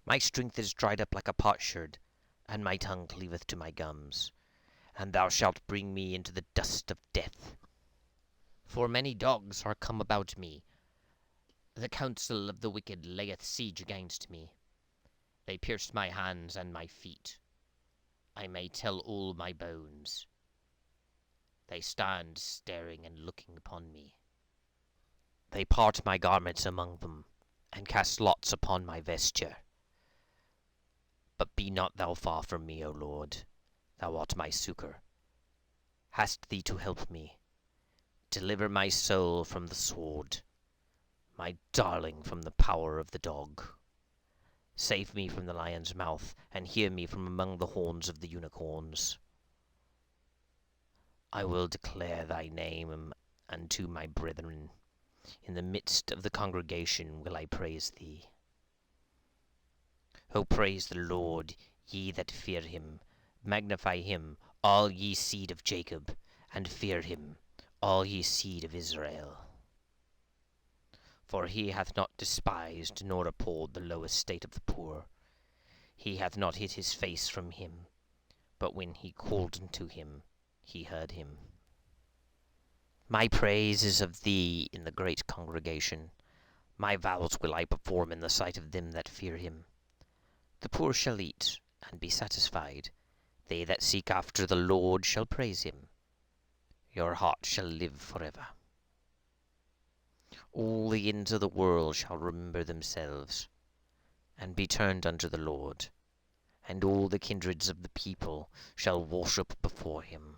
My strength is dried up like a potsherd, and my tongue cleaveth to my gums. And thou shalt bring me into the dust of death. For many dogs are come about me. The counsel of the wicked layeth siege against me. They pierced my hands and my feet. I may tell all my bones. They stand staring and looking upon me. They part my garments among them, and cast lots upon my vesture. But be not thou far from me, O Lord. Thou art my succor. Hast thee to help me. Deliver my soul from the sword, my darling from the power of the dog. Save me from the lion's mouth, and hear me from among the horns of the unicorns. I will declare thy name unto my brethren. In the midst of the congregation will I praise thee. O praise the Lord, ye that fear him. Magnify him, all ye seed of Jacob, and fear him, all ye seed of Israel. For he hath not despised nor abhorred the low estate of the poor. He hath not hid his face from him, but when he called unto him, he heard him. My praise is of thee in the great congregation. My vows will I perform in the sight of them that fear him. The poor shall eat and be satisfied. They that seek after the Lord shall praise him. Your heart shall live forever. All the ends of the world shall remember themselves, and be turned unto the Lord, and all the kindreds of the people shall worship before him.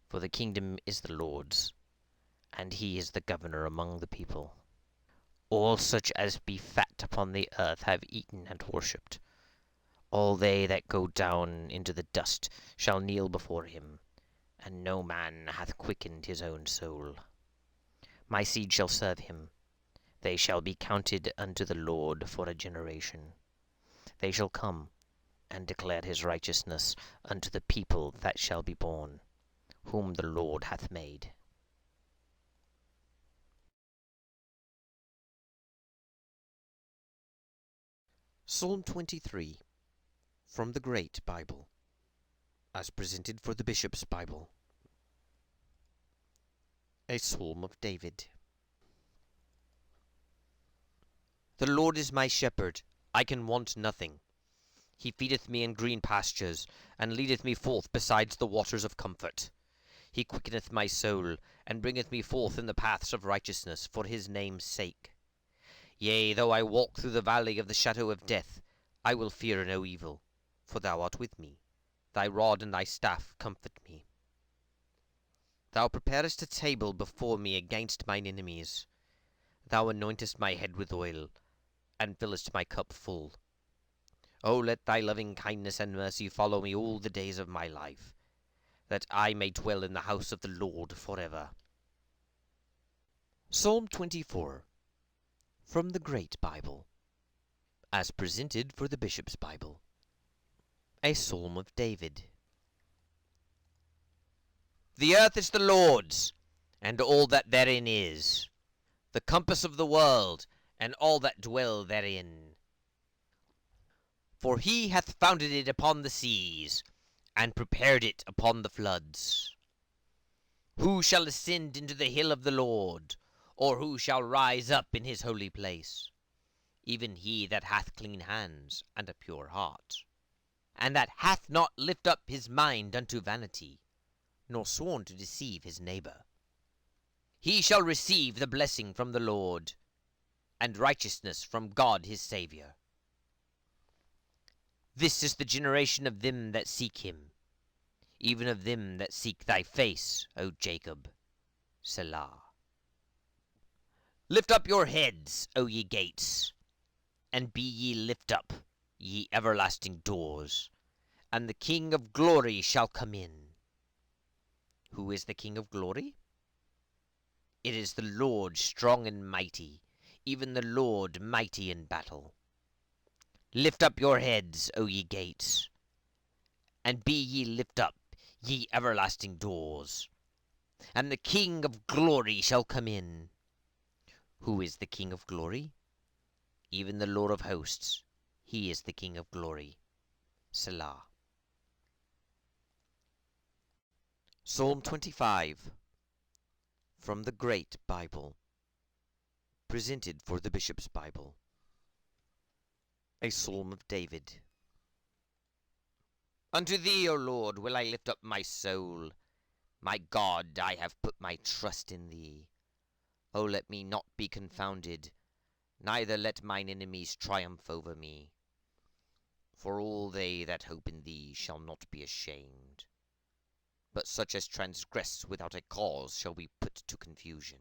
For the kingdom is the Lord's, and he is the governor among the people. All such as be fat upon the earth have eaten and worshipped. All they that go down into the dust shall kneel before him, and no man hath quickened his own soul. My seed shall serve him. They shall be counted unto the Lord for a generation. They shall come and declare his righteousness unto the people that shall be born, whom the Lord hath made. Psalm 23, from the Great Bible, as presented for the Bishop's Bible. A Psalm of David. The Lord is my shepherd, I can want nothing. He feedeth me in green pastures, and leadeth me forth besides the waters of comfort. He quickeneth my soul, and bringeth me forth in the paths of righteousness for his name's sake. Yea, though I walk through the valley of the shadow of death, I will fear no evil, for thou art with me. Thy rod and thy staff comfort me. Thou preparest a table before me against mine enemies. Thou anointest my head with oil, and fillest my cup full. O let thy loving kindness and mercy follow me all the days of my life, that I may dwell in the house of the Lord forever. Psalm 24, from the Great Bible, as presented for the Bishop's Bible. A Psalm of David. The earth is the Lord's, and all that therein is, the compass of the world, and all that dwell therein. For he hath founded it upon the seas, and prepared it upon the floods. Who shall ascend into the hill of the Lord, or who shall rise up in his holy place? Even he that hath clean hands and a pure heart, and that hath not lifted up his mind unto vanity, nor sworn to deceive his neighbor. He shall receive the blessing from the Lord, and righteousness from God his Saviour. This is the generation of them that seek him, even of them that seek thy face, O Jacob. Selah. Lift up your heads, O ye gates, and be ye lift up, ye everlasting doors, and the King of glory shall come in. Who is the King of glory? It is the Lord strong and mighty, even the Lord mighty in battle. Lift up your heads, O ye gates, and be ye lift up, ye everlasting doors, and the King of glory shall come in. Who is the King of glory? Even the Lord of hosts, he is the King of glory. Selah. Psalm 25, from the Great Bible, presented for the Bishop's Bible. A Psalm of David. Unto thee, O Lord, will I lift up my soul. My God, I have put my trust in thee. O let me not be confounded, neither let mine enemies triumph over me. For all they that hope in thee shall not be ashamed, but such as transgress without a cause shall be put to confusion.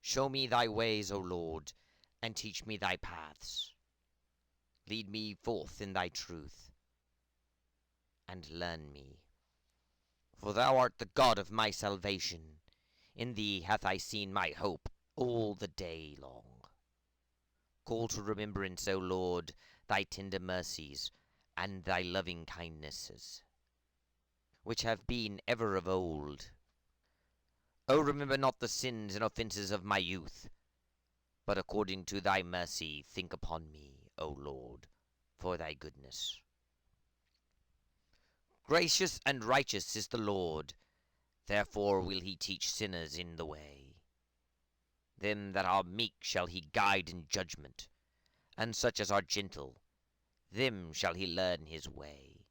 Show me thy ways, O Lord, and teach me thy paths. Lead me forth in thy truth, and learn me. For thou art the God of my salvation. In thee hath I seen my hope all the day long. Call to remembrance, O Lord, thy tender mercies, and thy loving kindnesses, which have been ever of old. O remember not the sins and offences of my youth, but according to thy mercy think upon me, O Lord, for thy goodness. Gracious and righteous is the Lord, therefore will he teach sinners in the way. Them that are meek shall he guide in judgment, and such as are gentle, them shall he learn his way.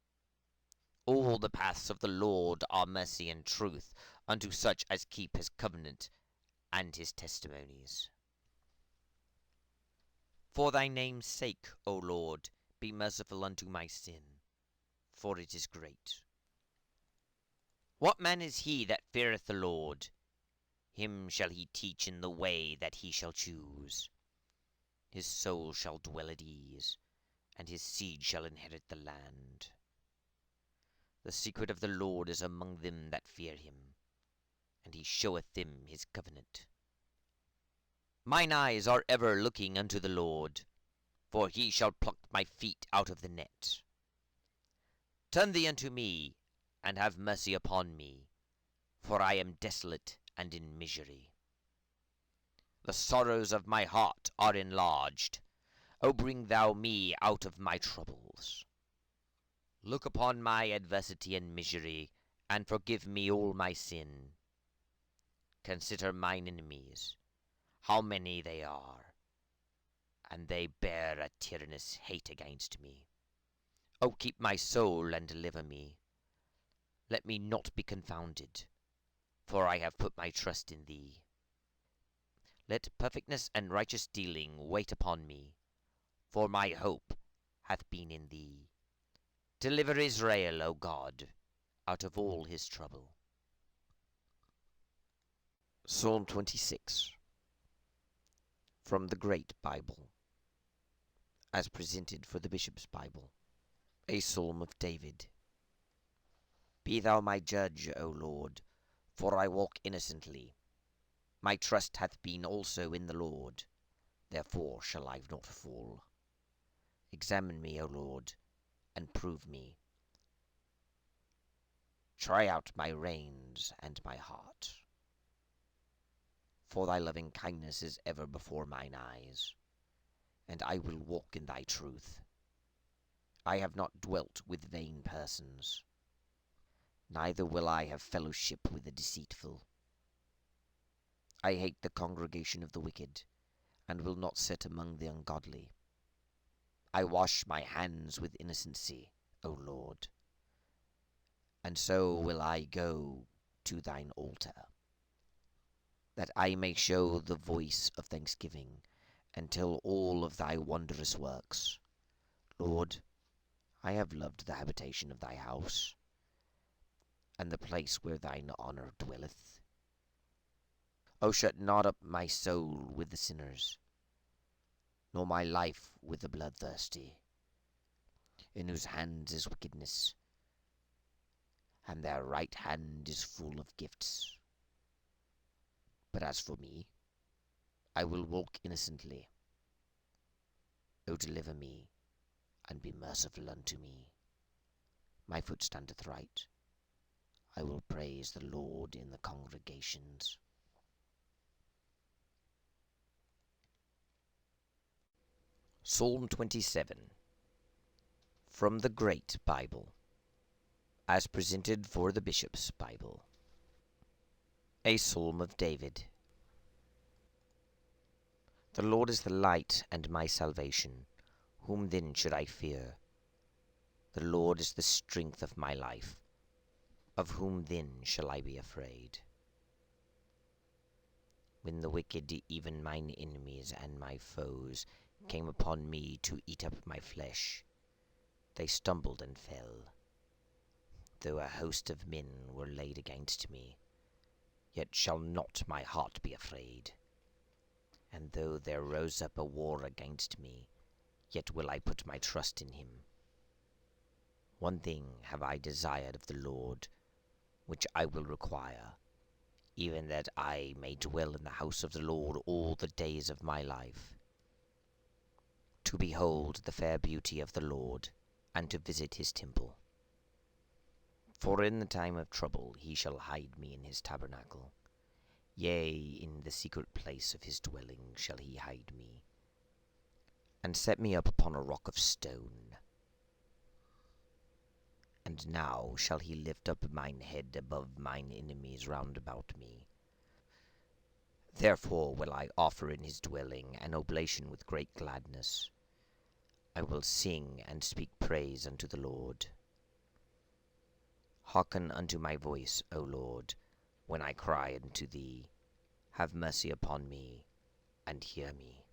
All the paths of the Lord are mercy and truth unto such as keep his covenant and his testimonies. For thy name's sake, O Lord, be merciful unto my sin, for it is great. What man is he that feareth the Lord? Him shall he teach in the way that he shall choose. His soul shall dwell at ease, and his seed shall inherit the land. The secret of the Lord is among them that fear him, and he showeth them his covenant. Mine eyes are ever looking unto the Lord, for he shall pluck my feet out of the net. Turn thee unto me, and have mercy upon me, for I am desolate and in misery. The sorrows of my heart are enlarged. O bring thou me out of my troubles. Look upon my adversity and misery, and forgive me all my sin. Consider mine enemies, how many they are, and they bear a tyrannous hate against me. O keep my soul and deliver me. Let me not be confounded, for I have put my trust in thee. Let perfectness and righteous dealing wait upon me, for my hope hath been in thee. Deliver Israel, O God, out of all his trouble. Psalm 26, from the Great Bible, as presented for the Bishop's Bible. A Psalm of David. Be thou my judge, O Lord, for I walk innocently. My trust hath been also in the Lord, therefore shall I not fall. Examine me, O Lord, and prove me. Try out my reins and my heart. For thy loving kindness is ever before mine eyes, and I will walk in thy truth. I have not dwelt with vain persons, neither will I have fellowship with the deceitful. I hate the congregation of the wicked, and will not sit among the ungodly. I wash my hands with innocency, O Lord, and so will I go to thine altar, that I may show the voice of thanksgiving, and tell all of thy wondrous works. Lord, I have loved the habitation of thy house, and the place where thine honour dwelleth. O shut not up my soul with the sinners, nor my life with the bloodthirsty, in whose hands is wickedness, and their right hand is full of gifts. But as for me, I will walk innocently. O deliver me, and be merciful unto me. My foot standeth right. I will praise the Lord in the congregations. Psalm 27, from the Great Bible, as presented for the Bishop's Bible. A Psalm of David. The Lord is the light and my salvation. Whom then should I fear? The Lord is the strength of my life. Of whom then shall I be afraid? When the wicked, even mine enemies and my foes, came upon me to eat up my flesh, they stumbled and fell. Though a host of men were laid against me, yet shall not my heart be afraid. And though there rose up a war against me, yet will I put my trust in him. One thing have I desired of the Lord, which I will require, even that I may dwell in the house of the Lord all the days of my life, to behold the fair beauty of the Lord, and to visit his temple. For in the time of trouble he shall hide me in his tabernacle. Yea, in the secret place of his dwelling shall he hide me, and set me up upon a rock of stone. And now shall he lift up mine head above mine enemies round about me. Therefore will I offer in his dwelling an oblation with great gladness. I will sing and speak praise unto the Lord. Hearken unto my voice, O Lord, when I cry unto thee. Have mercy upon me, and hear me.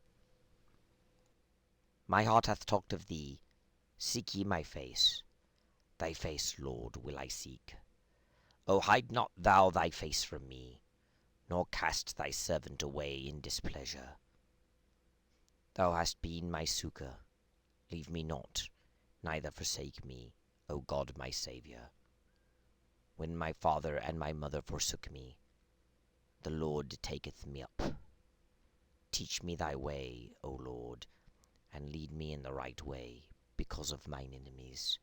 My heart hath talked of thee. Seek ye my face. Thy face, Lord, will I seek. O hide not thou thy face from me, nor cast thy servant away in displeasure. Thou hast been my succour. Leave me not, neither forsake me, O God my Saviour. When my father and my mother forsook me, the Lord taketh me up. Teach me thy way, O Lord, and lead me in the right way, because of mine enemies.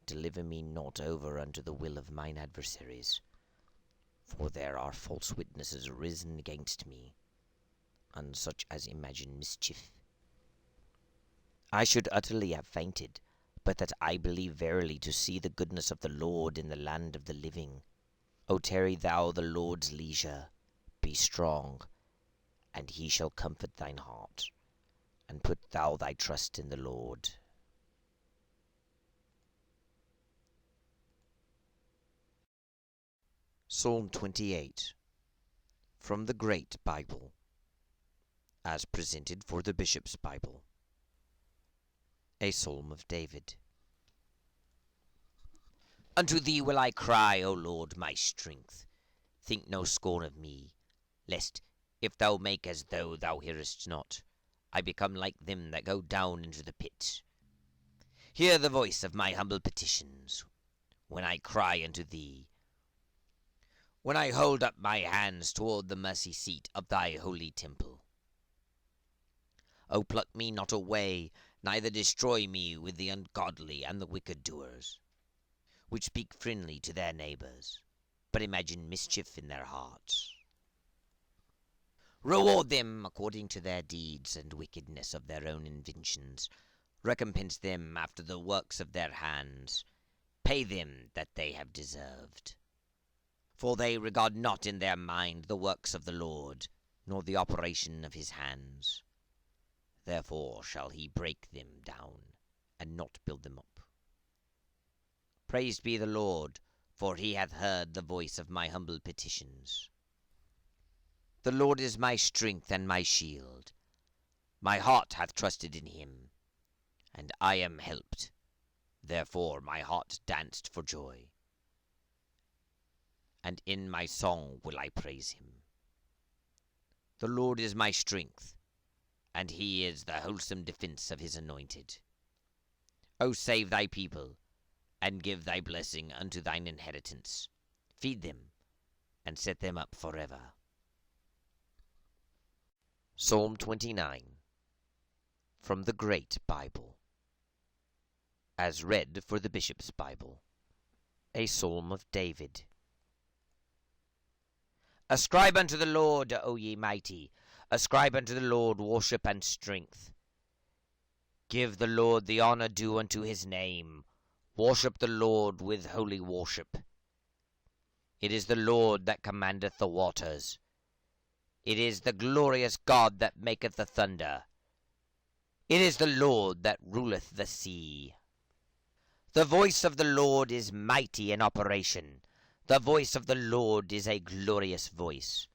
Deliver me not over unto the will of mine adversaries, for there are false witnesses risen against me, and such as imagine mischief. I should utterly have fainted, but that I believe verily to see the goodness of the Lord in the land of the living. O tarry thou the Lord's leisure, be strong, and he shall comfort thine heart, and put thou thy trust in the Lord. Psalm 28, from the Great Bible, as presented for the Bishop's Bible. A Psalm of David. Unto thee will I cry, O Lord, my strength. Think no scorn of me, lest, if thou make as though thou hearest not, I become like them that go down into the pit. Hear the voice of my humble petitions, when I cry unto thee, when I hold up my hands toward the mercy seat of thy holy temple. O pluck me not away, neither destroy me with the ungodly and the wicked doers, which speak friendly to their neighbors, but imagine mischief in their hearts. Reward them according to their deeds and wickedness of their own inventions. Recompense them after the works of their hands. Pay them that they have deserved. For they regard not in their mind the works of the Lord, nor the operation of his hands. Therefore shall he break them down, and not build them up. Praised be the Lord, for he hath heard the voice of my humble petitions. The Lord is my strength and my shield. My heart hath trusted in him, and I am helped. Therefore my heart danced for joy, and in my song will I praise him. The Lord is my strength, and he is the wholesome defence of his anointed. O save thy people, and give thy blessing unto thine inheritance. Feed them, and set them up forever. Psalm 29, from the Great Bible, as read for the Bishop's Bible. A Psalm of David. Ascribe unto the Lord, O ye mighty, ascribe unto the Lord worship and strength. Give the Lord the honour due unto his name. Worship the Lord with holy worship. It is the Lord that commandeth the waters. It is the glorious God that maketh the thunder. It is the Lord that ruleth the sea. The voice of the Lord is mighty in operation. The voice of the Lord is a glorious voice.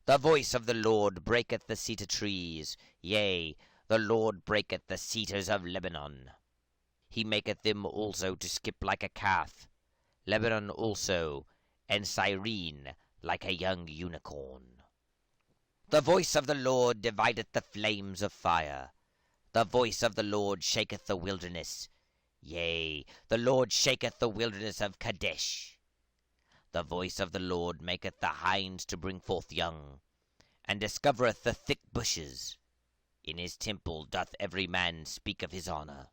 The voice of the Lord breaketh the cedar trees. Yea, the Lord breaketh the cedars of Lebanon. He maketh them also to skip like a calf, Lebanon also, and Cyrene like a young unicorn. The voice of the Lord divideth the flames of fire. The voice of the Lord shaketh the wilderness. Yea, the Lord shaketh the wilderness of Kadesh. The voice of the Lord maketh the hinds to bring forth young, and discovereth the thick bushes. In his temple doth every man speak of his honour.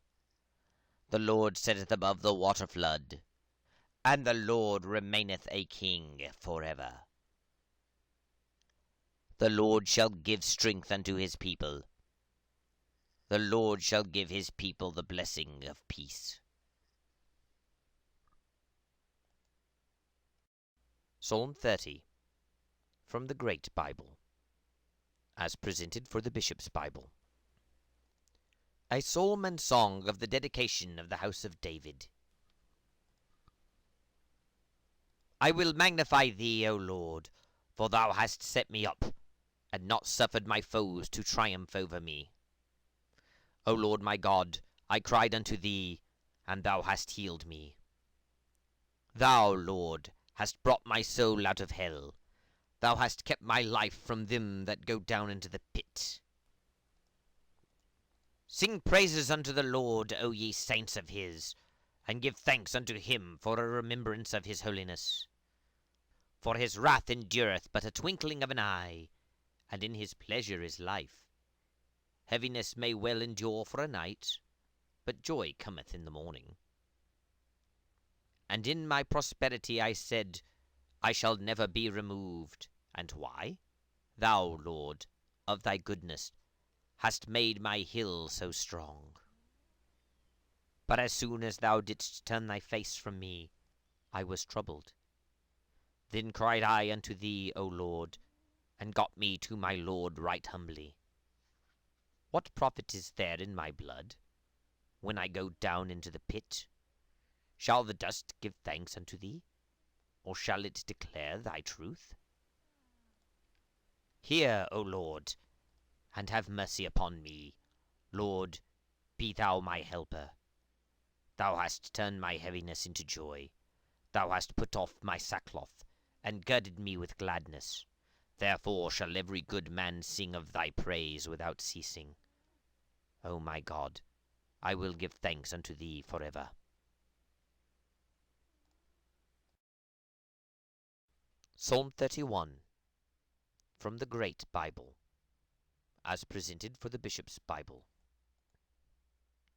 The Lord sitteth above the water flood, and the Lord remaineth a king forever. The Lord shall give strength unto his people. The Lord shall give his people the blessing of peace. Psalm 30, from the Great Bible, as presented for the Bishop's Bible. A psalm and song of the dedication of the house of David. I will magnify thee, O Lord, for thou hast set me up, and not suffered my foes to triumph over me. O Lord my God, I cried unto thee, and thou hast healed me. Thou, Lord, hast brought my soul out of hell. Thou hast kept my life from them that go down into the pit. Sing praises unto the Lord, O ye saints of his, and give thanks unto him for a remembrance of his holiness. For his wrath endureth but a twinkling of an eye, and in his pleasure is life. Heaviness may well endure for a night, but joy cometh in the morning. And in my prosperity I said, I shall never be removed. And why? Thou, Lord, of thy goodness, hast made my hill so strong. But as soon as thou didst turn thy face from me, I was troubled. Then cried I unto thee, O Lord, and got me to my Lord right humbly. What profit is there in my blood, when I go down into the pit? Shall the dust give thanks unto thee, or shall it declare thy truth? Hear, O Lord, and have mercy upon me. Lord, be thou my helper. Thou hast turned my heaviness into joy. Thou hast put off my sackcloth, and girded me with gladness. Therefore shall every good man sing of thy praise without ceasing. O my God, I will give thanks unto thee forever. Psalm 31, from the Great Bible, as presented for the Bishop's Bible.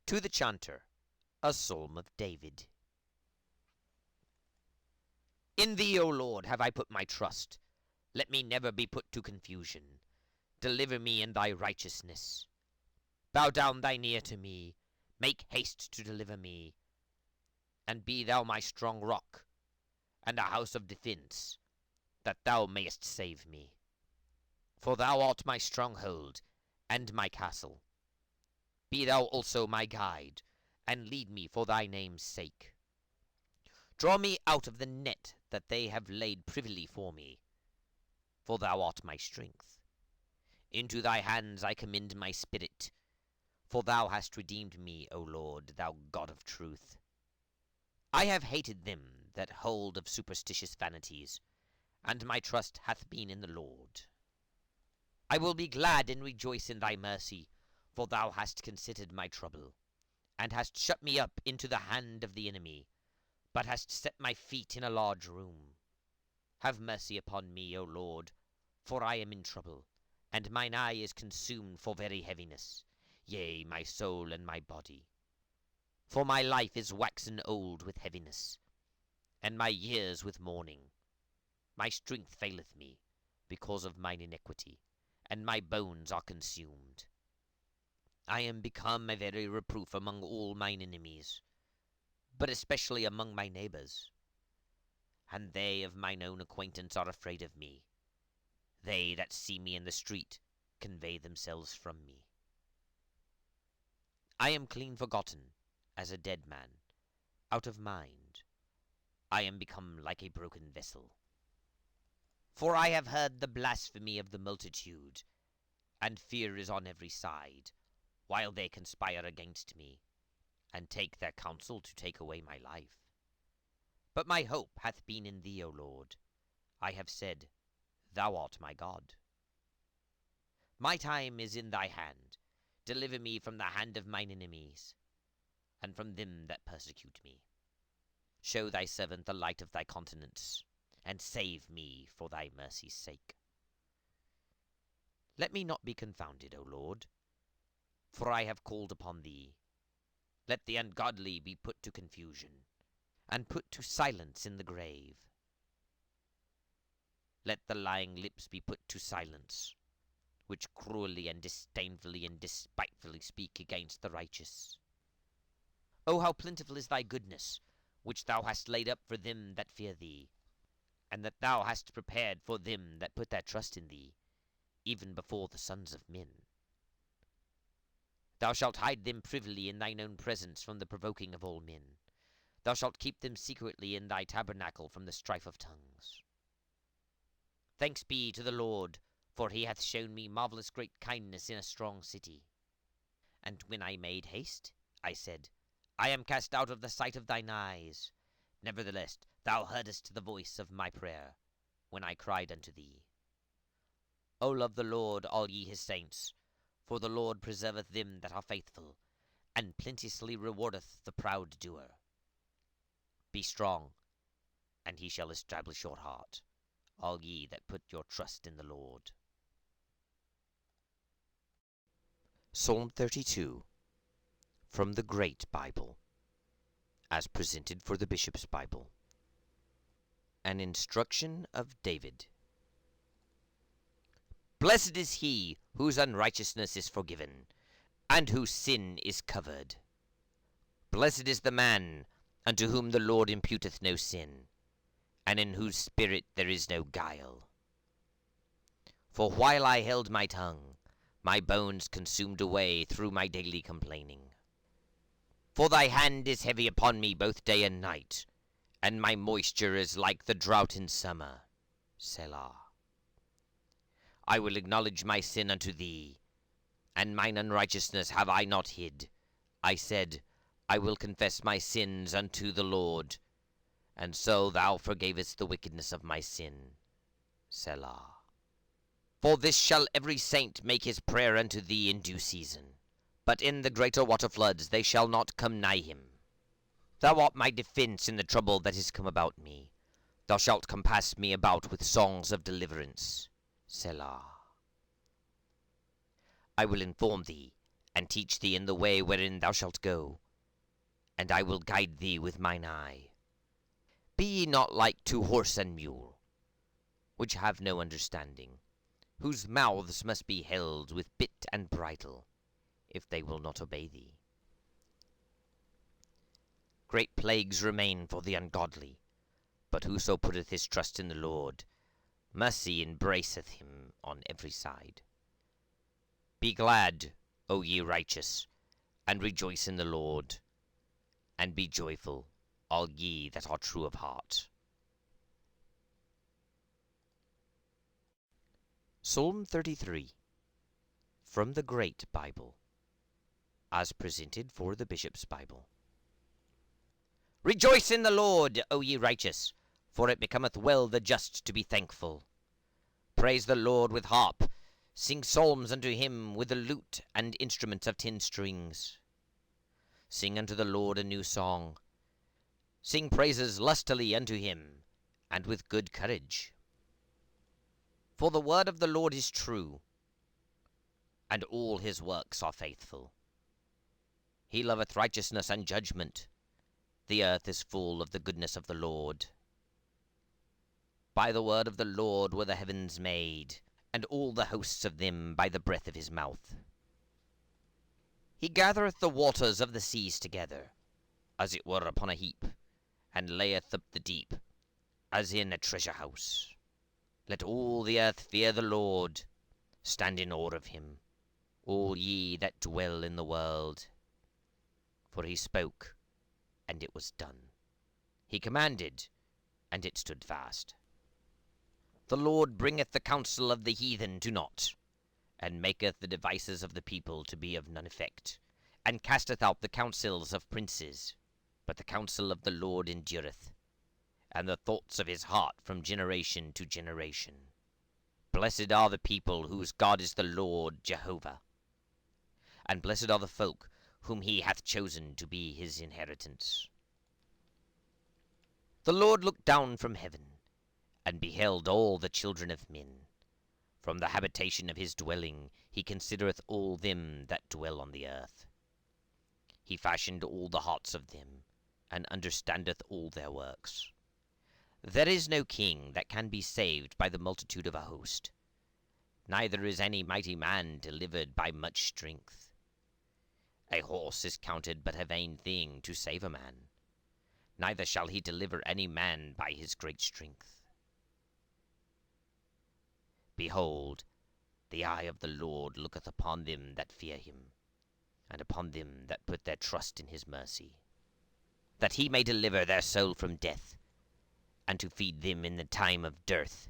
To the Chanter, a Psalm of David. In thee, O Lord, have I put my trust. Let me never be put to confusion. Deliver me in thy righteousness. Bow down thine ear to me. Make haste to deliver me. And be thou my strong rock, and a house of defence, that thou mayest save me. For thou art my stronghold, and my castle. Be thou also my guide, and lead me for thy name's sake. Draw me out of the net that they have laid privily for me, for thou art my strength. Into thy hands I commend my spirit, for thou hast redeemed me, O Lord, thou God of truth. I have hated them that hold of superstitious vanities, and my trust hath been in the Lord. I will be glad and rejoice in thy mercy, for thou hast considered my trouble, and hast shut me up into the hand of the enemy, but hast set my feet in a large room. Have mercy upon me, O Lord, for I am in trouble, and mine eye is consumed for very heaviness, yea, my soul and my body. For my life is waxen old with heaviness, and my years with mourning. My strength faileth me, because of mine iniquity, and my bones are consumed. I am become a very reproof among all mine enemies, but especially among my neighbours. And they of mine own acquaintance are afraid of me. They that see me in the street convey themselves from me. I am clean forgotten, as a dead man, out of mind. I am become like a broken vessel. For I have heard the blasphemy of the multitude, and fear is on every side, while they conspire against me, and take their counsel to take away my life. But my hope hath been in thee, O Lord. I have said, Thou art my God. My time is in thy hand. Deliver me from the hand of mine enemies, and from them that persecute me. Show thy servant the light of thy countenance, and save me for thy mercy's sake. Let me not be confounded, O Lord, for I have called upon thee. Let the ungodly be put to confusion, and put to silence in the grave. Let the lying lips be put to silence, which cruelly and disdainfully and despitefully speak against the righteous. O how plentiful is thy goodness, which thou hast laid up for them that fear thee, and that thou hast prepared for them that put their trust in thee, even before the sons of men. Thou shalt hide them privily in thine own presence from the provoking of all men. Thou shalt keep them secretly in thy tabernacle from the strife of tongues. Thanks be to the Lord, for he hath shown me marvellous great kindness in a strong city. And when I made haste, I said, I am cast out of the sight of thine eyes. Nevertheless, thou heardest the voice of my prayer, when I cried unto thee. O love the Lord, all ye his saints, for the Lord preserveth them that are faithful, and plenteously rewardeth the proud doer. Be strong, and he shall establish your heart, all ye that put your trust in the Lord. Psalm 32, from the Great Bible, as presented for the Bishop's Bible. An instruction of David. Blessed is he whose unrighteousness is forgiven, and whose sin is covered. Blessed is the man unto whom the Lord imputeth no sin, and in whose spirit there is no guile. For while I held my tongue, my bones consumed away through my daily complaining. For thy hand is heavy upon me both day and night, and my moisture is like the drought in summer. Selah. I will acknowledge my sin unto thee, and mine unrighteousness have I not hid. I said, I will confess my sins unto the Lord, and so thou forgavest the wickedness of my sin. Selah. For this shall every saint make his prayer unto thee in due season, but in the greater waterfloods they shall not come nigh him. Thou art my defence in the trouble that is come about me. Thou shalt compass me about with songs of deliverance. Selah. I will inform thee, and teach thee in the way wherein thou shalt go, and I will guide thee with mine eye. Be ye not like to horse and mule, which have no understanding, whose mouths must be held with bit and bridle, if they will not obey thee. Great plagues remain for the ungodly, but whoso putteth his trust in the Lord, mercy embraceth him on every side. Be glad, O ye righteous, and rejoice in the Lord, and be joyful, all ye that are true of heart. Psalm 33, from the Great Bible, as presented for the Bishop's Bible. Rejoice in the Lord, O ye righteous, for it becometh well the just to be thankful. Praise the Lord with harp, sing psalms unto him with the lute and instruments of 10 strings. Sing unto the Lord a new song. Sing praises lustily unto him, and with good courage. For the word of the Lord is true, and all his works are faithful. He loveth righteousness and judgment. The earth is full of the goodness of the Lord. By the word of the Lord were the heavens made, and all the hosts of them by the breath of his mouth. He gathereth the waters of the seas together, as it were upon a heap, and layeth up the deep, as in a treasure house. Let all the earth fear the Lord, stand in awe of him, all ye that dwell in the world. For he spoke, and it was done. He commanded, and it stood fast. The Lord bringeth the counsel of the heathen to naught, and maketh the devices of the people to be of none effect, and casteth out the counsels of princes. But the counsel of the Lord endureth, and the thoughts of his heart from generation to generation. Blessed are the people whose God is the Lord Jehovah, and blessed are the folk whom he hath chosen to be his inheritance. The Lord looked down from heaven, and beheld all the children of men. From the habitation of his dwelling he considereth all them that dwell on the earth. He fashioned all the hearts of them, and understandeth all their works. There is no king that can be saved by the multitude of a host, neither is any mighty man delivered by much strength. A horse is counted but a vain thing to save a man, neither shall he deliver any man by his great strength. Behold, the eye of the Lord looketh upon them that fear him, and upon them that put their trust in his mercy, that he may deliver their soul from death, and to feed them in the time of dearth.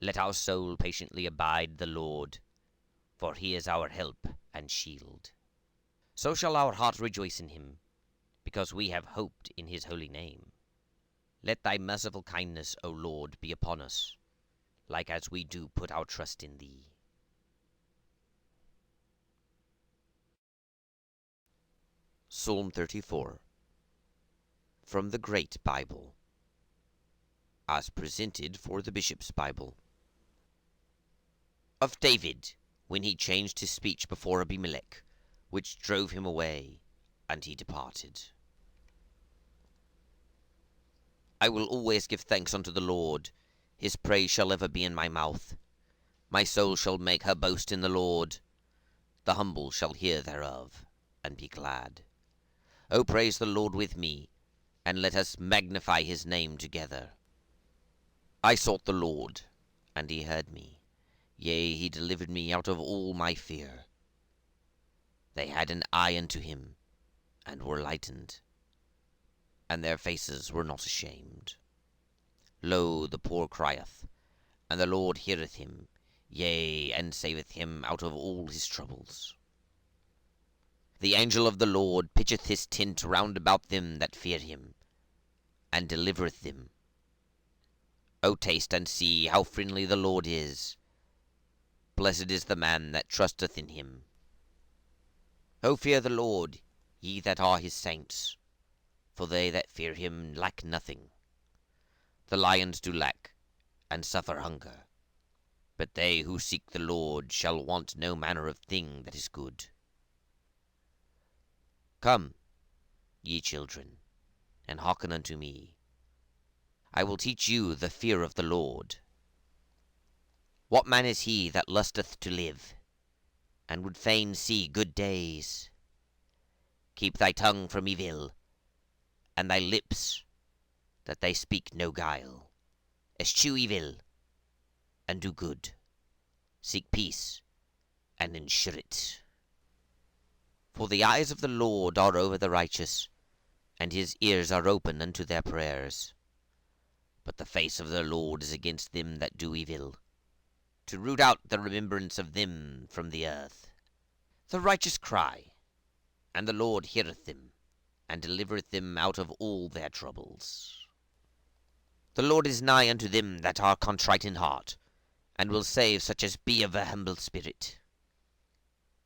Let our soul patiently abide the Lord, for he is our help and shield. So shall our heart rejoice in him, because we have hoped in his holy name. Let thy merciful kindness, O Lord, be upon us, like as we do put our trust in thee. Psalm 34, from the Great Bible, as presented for the Bishop's Bible. Of David, when he changed his speech before Abimelech, which drove him away, and he departed. I will always give thanks unto the Lord, his praise shall ever be in my mouth. My soul shall make her boast in the Lord. The humble shall hear thereof, and be glad. O praise the Lord with me, and let us magnify his name together. I sought the Lord, and he heard me. Yea, he delivered me out of all my fear. They had an eye unto him, and were lightened, and their faces were not ashamed. Lo, the poor crieth, and the Lord heareth him, yea, and saveth him out of all his troubles. The angel of the Lord pitcheth his tent round about them that fear him, and delivereth them. O taste and see how friendly the Lord is. Blessed is the man that trusteth in him. O fear the Lord, ye that are his saints, for they that fear him lack nothing. The lions do lack, and suffer hunger, but they who seek the Lord shall want no manner of thing that is good. Come, ye children, and hearken unto me. I will teach you the fear of the Lord. What man is he that lusteth to live, and would fain see good days? Keep thy tongue from evil, and thy lips, that they speak no guile. Eschew evil, and do good. Seek peace, and ensure it. For the eyes of the Lord are over the righteous, and his ears are open unto their prayers. But the face of the Lord is against them that do evil, to root out the remembrance of them from the earth. The righteous cry, and the Lord heareth them, and delivereth them out of all their troubles. The Lord is nigh unto them that are contrite in heart, and will save such as be of a humble spirit.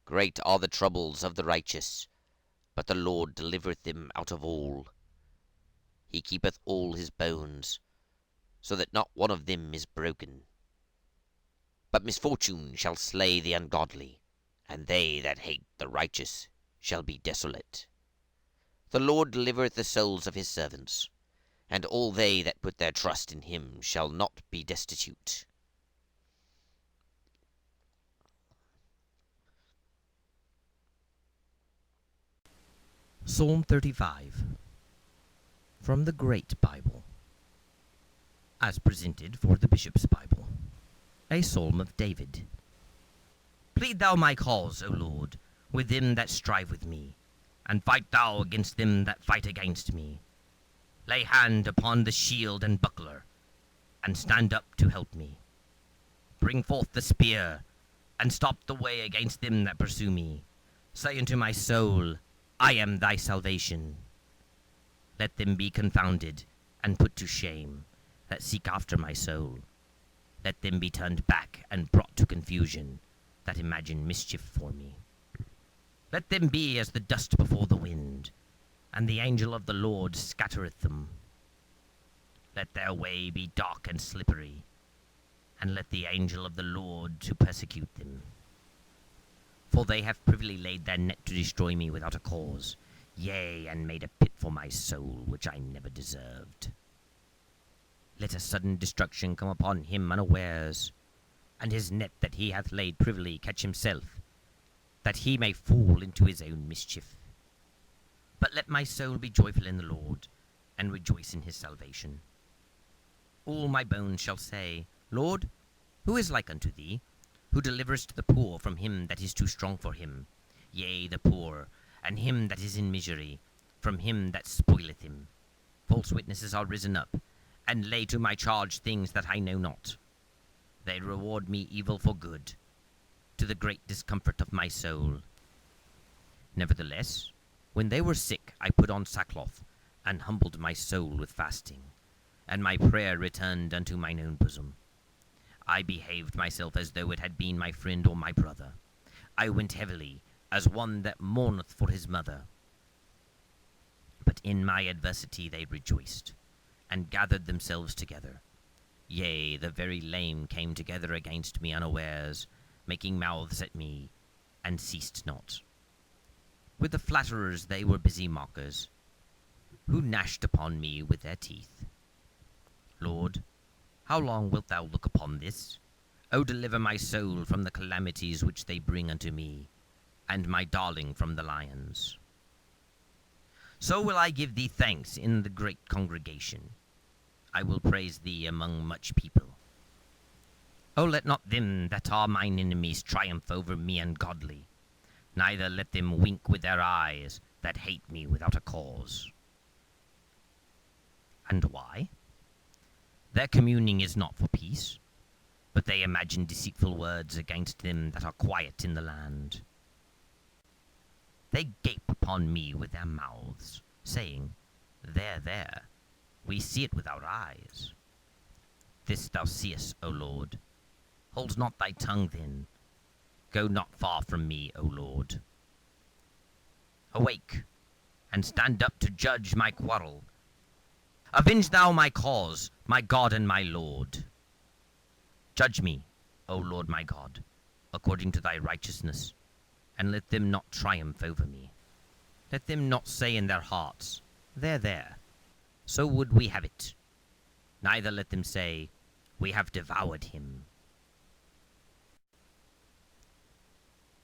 Great are the troubles of the righteous, but the Lord delivereth them out of all. He keepeth all his bones, so that not one of them is broken. But misfortune shall slay the ungodly, and they that hate the righteous shall be desolate. The Lord delivereth the souls of his servants, and all they that put their trust in him shall not be destitute. Psalm 35, from the Great Bible, as presented for the Bishop's Bible, a psalm of David. Plead thou my cause, O Lord, with them that strive with me, and fight thou against them that fight against me. Lay hand upon the shield and buckler, and stand up to help me. Bring forth the spear, and stop the way against them that pursue me. Say unto my soul, I am thy salvation. Let them be confounded, and put to shame, that seek after my soul. Let them be turned back, and brought to confusion, that imagine mischief for me. Let them be as the dust before the wind, and the angel of the Lord scattereth them. Let their way be dark and slippery, and let the angel of the Lord to persecute them. For they have privily laid their net to destroy me without a cause. yea, and made a pit for my soul, which I never deserved. Let a sudden destruction come upon him unawares, and his net that he hath laid privily catch himself, that he may fall into his own mischief. But let my soul be joyful in the Lord, and rejoice in his salvation. All my bones shall say, Lord, who is like unto thee, who deliverest the poor from him that is too strong for him, yea, the poor, and him that is in misery, from him that spoileth him. False witnesses are risen up, and lay to my charge things that I know not. They reward me evil for good, to the great discomfort of my soul. Nevertheless, when they were sick, I put on sackcloth, and humbled my soul with fasting, and my prayer returned unto mine own bosom. I behaved myself as though it had been my friend or my brother. I went heavily, as one that mourneth for his mother. But in my adversity they rejoiced, and gathered themselves together. Yea, the very lame came together against me unawares, making mouths at me, and ceased not. With the flatterers they were busy mockers, who gnashed upon me with their teeth. Lord, how long wilt thou look upon this? O deliver my soul from the calamities which they bring unto me, and my darling from the lions. So will I give thee thanks in the great congregation. I will praise thee among much people. O let not them that are mine enemies triumph over me ungodly, neither let them wink with their eyes that hate me without a cause. And why? Their communing is not for peace, but they imagine deceitful words against them that are quiet in the land. They gape upon me with their mouths, saying, There, we see it with our eyes. This thou seest, O Lord. Hold not thy tongue then. Go not far from me, O Lord. Awake, and stand up to judge my quarrel. Avenge thou my cause, my God and my Lord. Judge me, O Lord my God, according to thy righteousness, and let them not triumph over me. Let them not say in their hearts, There, so would we have it. Neither let them say, We have devoured him.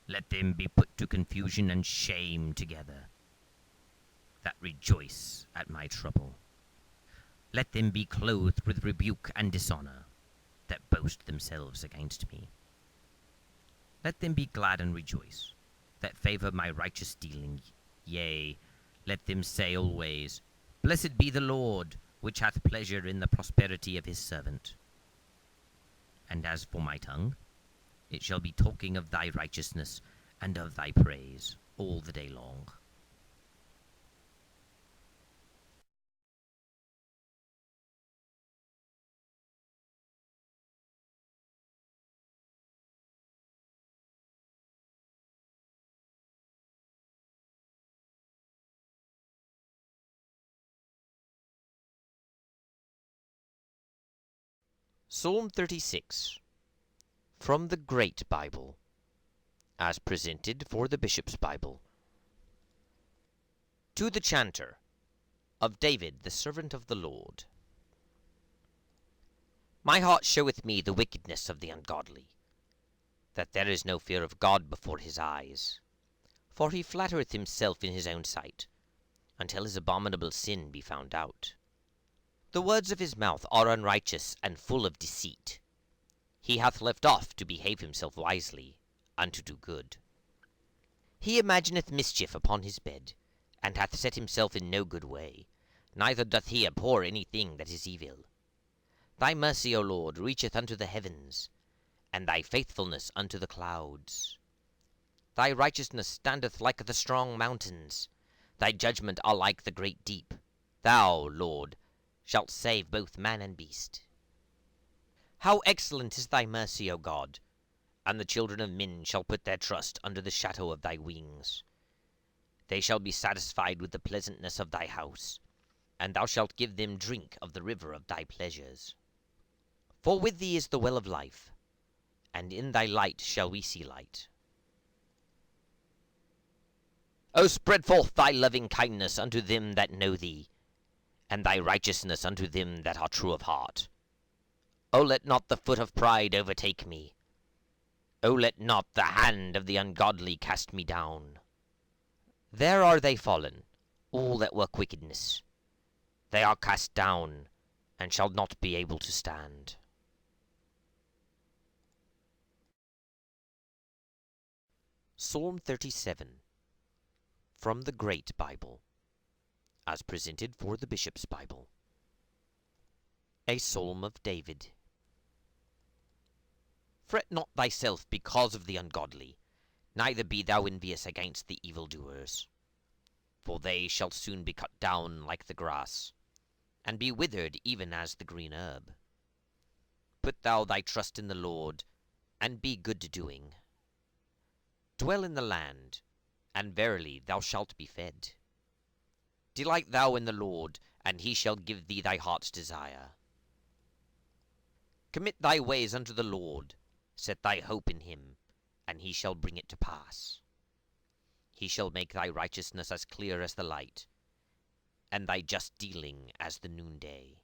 Let them be put to confusion and shame together, that rejoice at my trouble. Let them be clothed with rebuke and dishonor, that boast themselves against me. Let them be glad and rejoice, that favor my righteous dealing. Yea, let them say always, Blessed be the Lord, which hath pleasure in the prosperity of his servant. And as for my tongue, it shall be talking of thy righteousness and of thy praise all the day long. Psalm 36, from the Great Bible, as presented for the Bishop's Bible. To the Chanter, of David, the servant of the Lord. My heart showeth me the wickedness of the ungodly, that there is no fear of God before his eyes. For he flattereth himself in his own sight, until his abominable sin be found out. The words of his mouth are unrighteous and full of deceit. He hath left off to behave himself wisely, and to do good. He imagineth mischief upon his bed, and hath set himself in no good way, neither doth he abhor any thing that is evil. Thy mercy, O Lord, reacheth unto the heavens, and thy faithfulness unto the clouds. Thy righteousness standeth like the strong mountains, thy judgment are like the great deep. Thou, Lord, shalt save both man and beast. How excellent is thy mercy, O God! And the children of men shall put their trust under the shadow of thy wings. They shall be satisfied with the pleasantness of thy house, and thou shalt give them drink of the river of thy pleasures. For with thee is the well of life, and in thy light shall we see light. O spread forth thy loving kindness unto them that know thee, and thy righteousness unto them that are true of heart. O let not the foot of pride overtake me. O let not the hand of the ungodly cast me down. There are they fallen, all that work wickedness. They are cast down, and shall not be able to stand. Psalm 37, from the Great Bible, as presented for the Bishop's Bible. A Psalm of David. Fret not thyself because of the ungodly, neither be thou envious against the evildoers. For they shall soon be cut down like the grass, and be withered even as the green herb. Put thou thy trust in the Lord, and be good-doing. Dwell in the land, and verily thou shalt be fed. Delight thou in the Lord, and he shall give thee thy heart's desire. Commit thy ways unto the Lord, set thy hope in him, and he shall bring it to pass. He shall make thy righteousness as clear as the light, and thy just dealing as the noonday.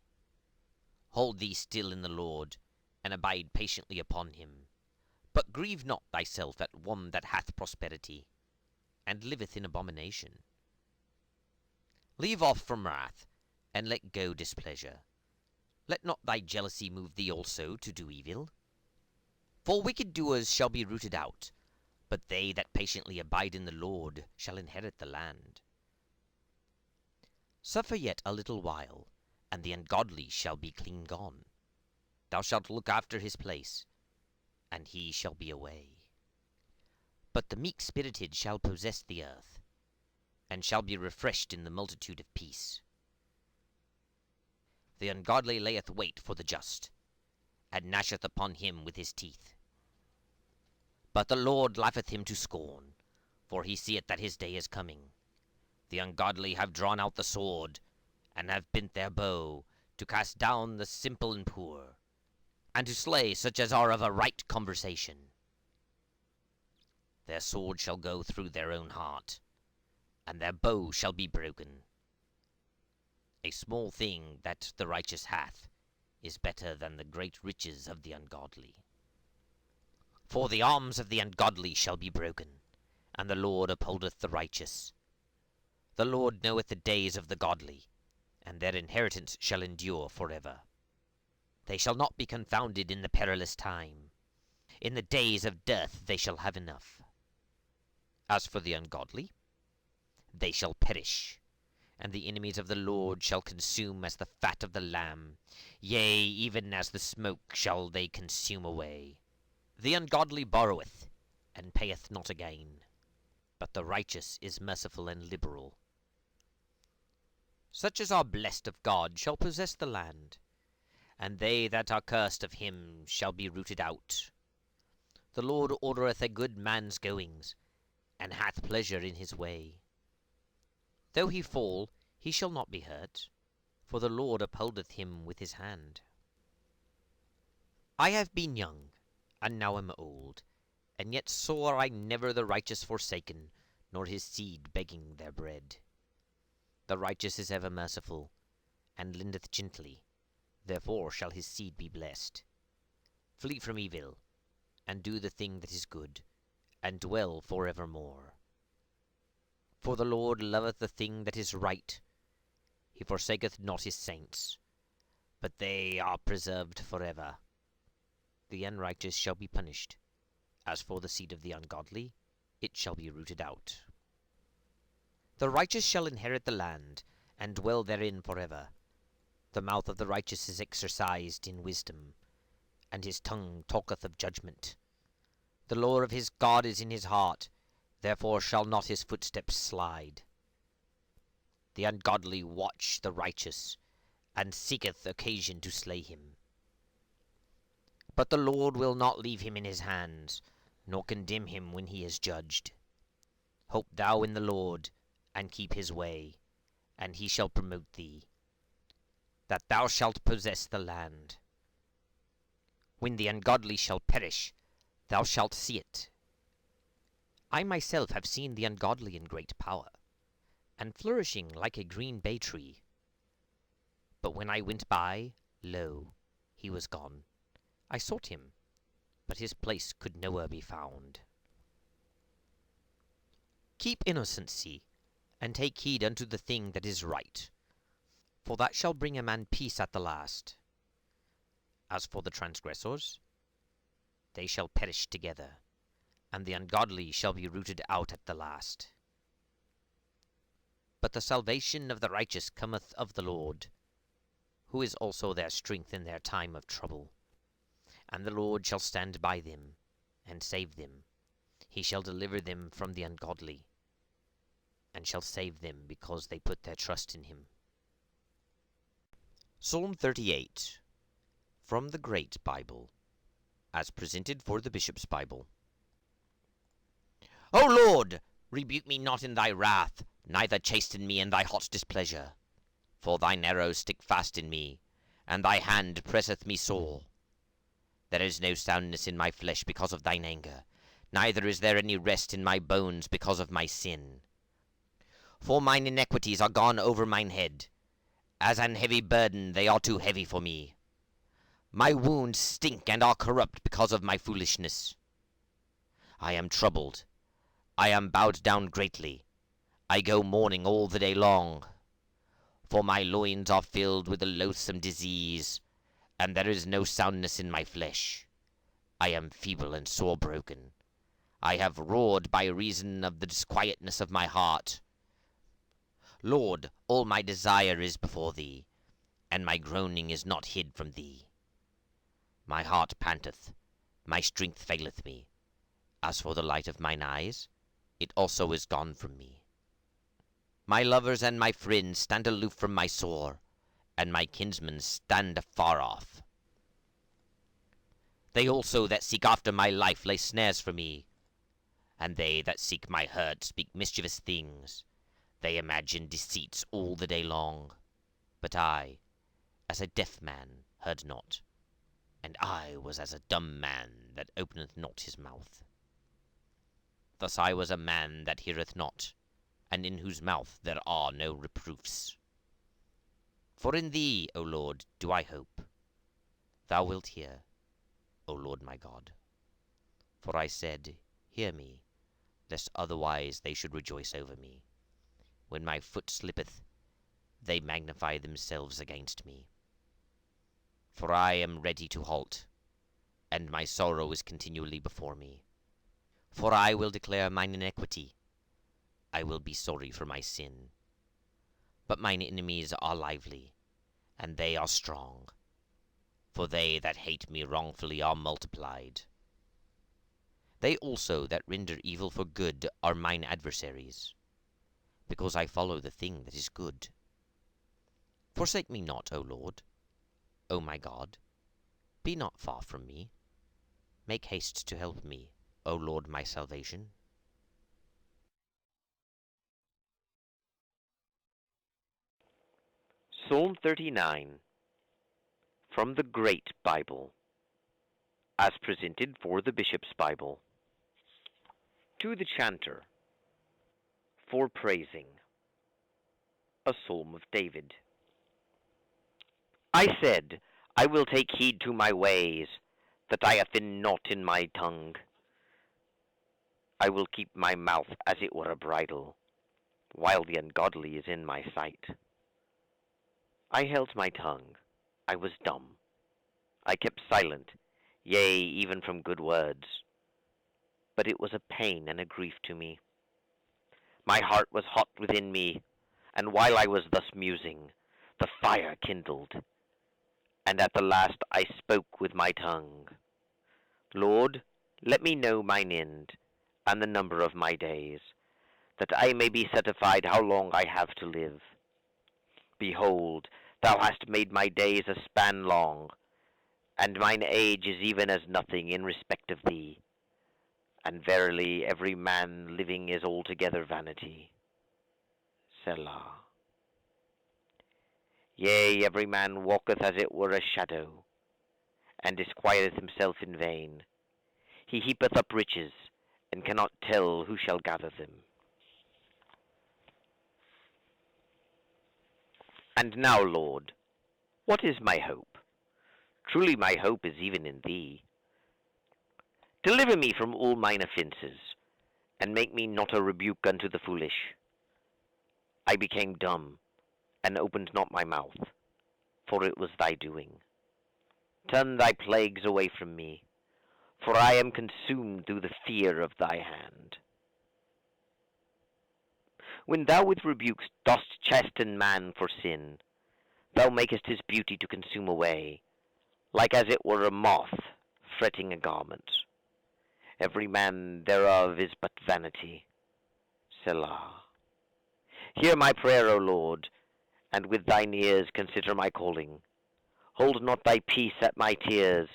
Hold thee still in the Lord, and abide patiently upon him. But grieve not thyself at one that hath prosperity, and liveth in abomination. Leave off from wrath, and let go displeasure. Let not thy jealousy move thee also to do evil. For wicked doers shall be rooted out, but they that patiently abide in the Lord shall inherit the land. Suffer yet a little while, and the ungodly shall be clean gone. Thou shalt look after his place, and he shall be away. But the meek-spirited shall possess the earth, and shall be refreshed in the multitude of peace. The ungodly layeth wait for the just, and gnasheth upon him with his teeth. But the Lord laugheth him to scorn, for he seeth that his day is coming. The ungodly have drawn out the sword, and have bent their bow, to cast down the simple and poor, and to slay such as are of a right conversation. Their sword shall go through their own heart, and their bow shall be broken. A small thing that the righteous hath is better than the great riches of the ungodly. For the arms of the ungodly shall be broken, and the Lord upholdeth the righteous. The Lord knoweth the days of the godly, and their inheritance shall endure forever. They shall not be confounded in the perilous time. In the days of death they shall have enough. As for the ungodly, they shall perish, and the enemies of the Lord shall consume as the fat of the lamb. Yea, even as the smoke shall they consume away. The ungodly borroweth, and payeth not again, but the righteous is merciful and liberal. Such as are blessed of God shall possess the land, and they that are cursed of him shall be rooted out. The Lord ordereth a good man's goings, and hath pleasure in his way. Though he fall, he shall not be hurt, for the Lord upholdeth him with his hand. I have been young, and now am old, and yet saw I never the righteous forsaken, nor his seed begging their bread. The righteous is ever merciful, and lendeth gently, therefore shall his seed be blessed. Flee from evil, and do the thing that is good, and dwell for evermore. For the Lord loveth the thing that is right. He forsaketh not his saints, but they are preserved forever. The unrighteous shall be punished. As for the seed of the ungodly, it shall be rooted out. The righteous shall inherit the land, and dwell therein forever. The mouth of the righteous is exercised in wisdom, and his tongue talketh of judgment. The law of his God is in his heart, therefore shall not his footsteps slide. The ungodly watch the righteous, and seeketh occasion to slay him. But the Lord will not leave him in his hands, nor condemn him when he is judged. Hope thou in the Lord, and keep his way, and he shall promote thee, that thou shalt possess the land. When the ungodly shall perish, thou shalt see it, I myself have seen the ungodly in great power, and flourishing like a green bay tree. But when I went by, lo, he was gone. I sought him, but his place could nowhere be found. Keep innocency, and take heed unto the thing that is right, for that shall bring a man peace at the last. As for the transgressors, they shall perish together, and the ungodly shall be rooted out at the last. But the salvation of the righteous cometh of the Lord, who is also their strength in their time of trouble. And the Lord shall stand by them, and save them. He shall deliver them from the ungodly, and shall save them because they put their trust in him. Psalm 38, from the Great Bible, as presented for the Bishop's Bible. O Lord, rebuke me not in thy wrath, neither chasten me in thy hot displeasure. For thine arrows stick fast in me, and thy hand presseth me sore. There is no soundness in my flesh because of thine anger, neither is there any rest in my bones because of my sin. For mine iniquities are gone over mine head. As an heavy burden they are too heavy for me. My wounds stink and are corrupt because of my foolishness. I am troubled. I am bowed down greatly. I go mourning all the day long. For my loins are filled with a loathsome disease, and there is no soundness in my flesh. I am feeble and sore broken. I have roared by reason of the disquietness of my heart. Lord, all my desire is before thee, and my groaning is not hid from thee. My heart panteth, my strength faileth me. As for the light of mine eyes, it also is gone from me. My lovers and my friends stand aloof from my sore, and my kinsmen stand afar off. They also that seek after my life lay snares for me, and they that seek my hurt speak mischievous things. They imagine deceits all the day long. But I, as a deaf man, heard not, and I was as a dumb man that openeth not his mouth. Thus I was a man that heareth not, and in whose mouth there are no reproofs. For in thee, O Lord, do I hope. Thou wilt hear, O Lord my God. For I said, hear me, lest otherwise they should rejoice over me. When my foot slippeth, they magnify themselves against me. For I am ready to halt, and my sorrow is continually before me. For I will declare mine iniquity, I will be sorry for my sin. But mine enemies are lively, and they are strong. For they that hate me wrongfully are multiplied. They also that render evil for good are mine adversaries, because I follow the thing that is good. Forsake me not, O Lord, O my God, be not far from me. Make haste to help me, O Lord my salvation. Psalm 39, from the Great Bible, as presented for the Bishop's Bible. To the chanter, for praising, a psalm of David. I said, I will take heed to my ways, that I offend not in my tongue. I will keep my mouth as it were a bridle, while the ungodly is in my sight. I held my tongue, I was dumb. I kept silent, yea, even from good words. But it was a pain and a grief to me. My heart was hot within me, and while I was thus musing, the fire kindled. And at the last I spoke with my tongue. Lord, let me know mine end, and the number of my days, that I may be satisfied how long I have to live. Behold, thou hast made my days a span long, and mine age is even as nothing in respect of thee. And verily every man living is altogether vanity. Selah. Yea, every man walketh as it were a shadow, and disquieteth himself in vain. He heapeth up riches, and cannot tell who shall gather them. And now, Lord, what is my hope? Truly my hope is even in thee. Deliver me from all mine offences, and make me not a rebuke unto the foolish. I became dumb, and opened not my mouth, for it was thy doing. Turn thy plagues away from me, for I am consumed through the fear of thy hand. When thou with rebukes dost chasten man for sin, thou makest his beauty to consume away, like as it were a moth fretting a garment. Every man thereof is but vanity. Selah. Hear my prayer, O Lord, and with thine ears consider my calling. Hold not thy peace at my tears,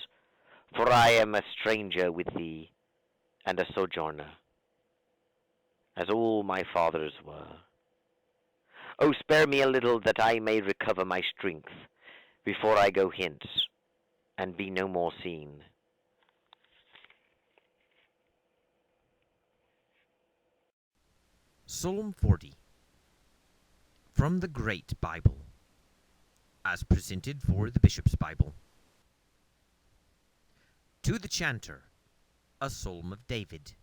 for I am a stranger with thee, and a sojourner, as all my fathers were. O spare me a little, that I may recover my strength, before I go hence, and be no more seen. Psalm 40 from the Great Bible, as presented for the Bishop's Bible. To the Chanter, a Psalm of David.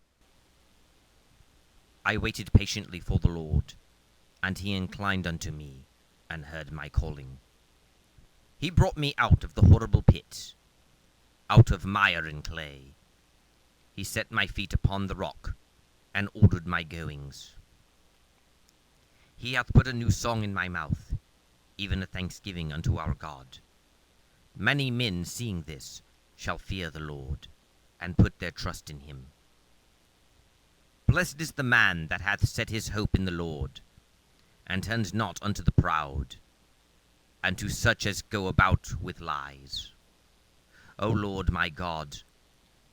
I waited patiently for the Lord, and he inclined unto me, and heard my calling. He brought me out of the horrible pit, out of mire and clay. He set my feet upon the rock, and ordered my goings. He hath put a new song in my mouth, even a thanksgiving unto our God. Many men, seeing this, shall fear the Lord, and put their trust in him. Blessed is the man that hath set his hope in the Lord, and turns not unto the proud, and to such as go about with lies. O Lord my God,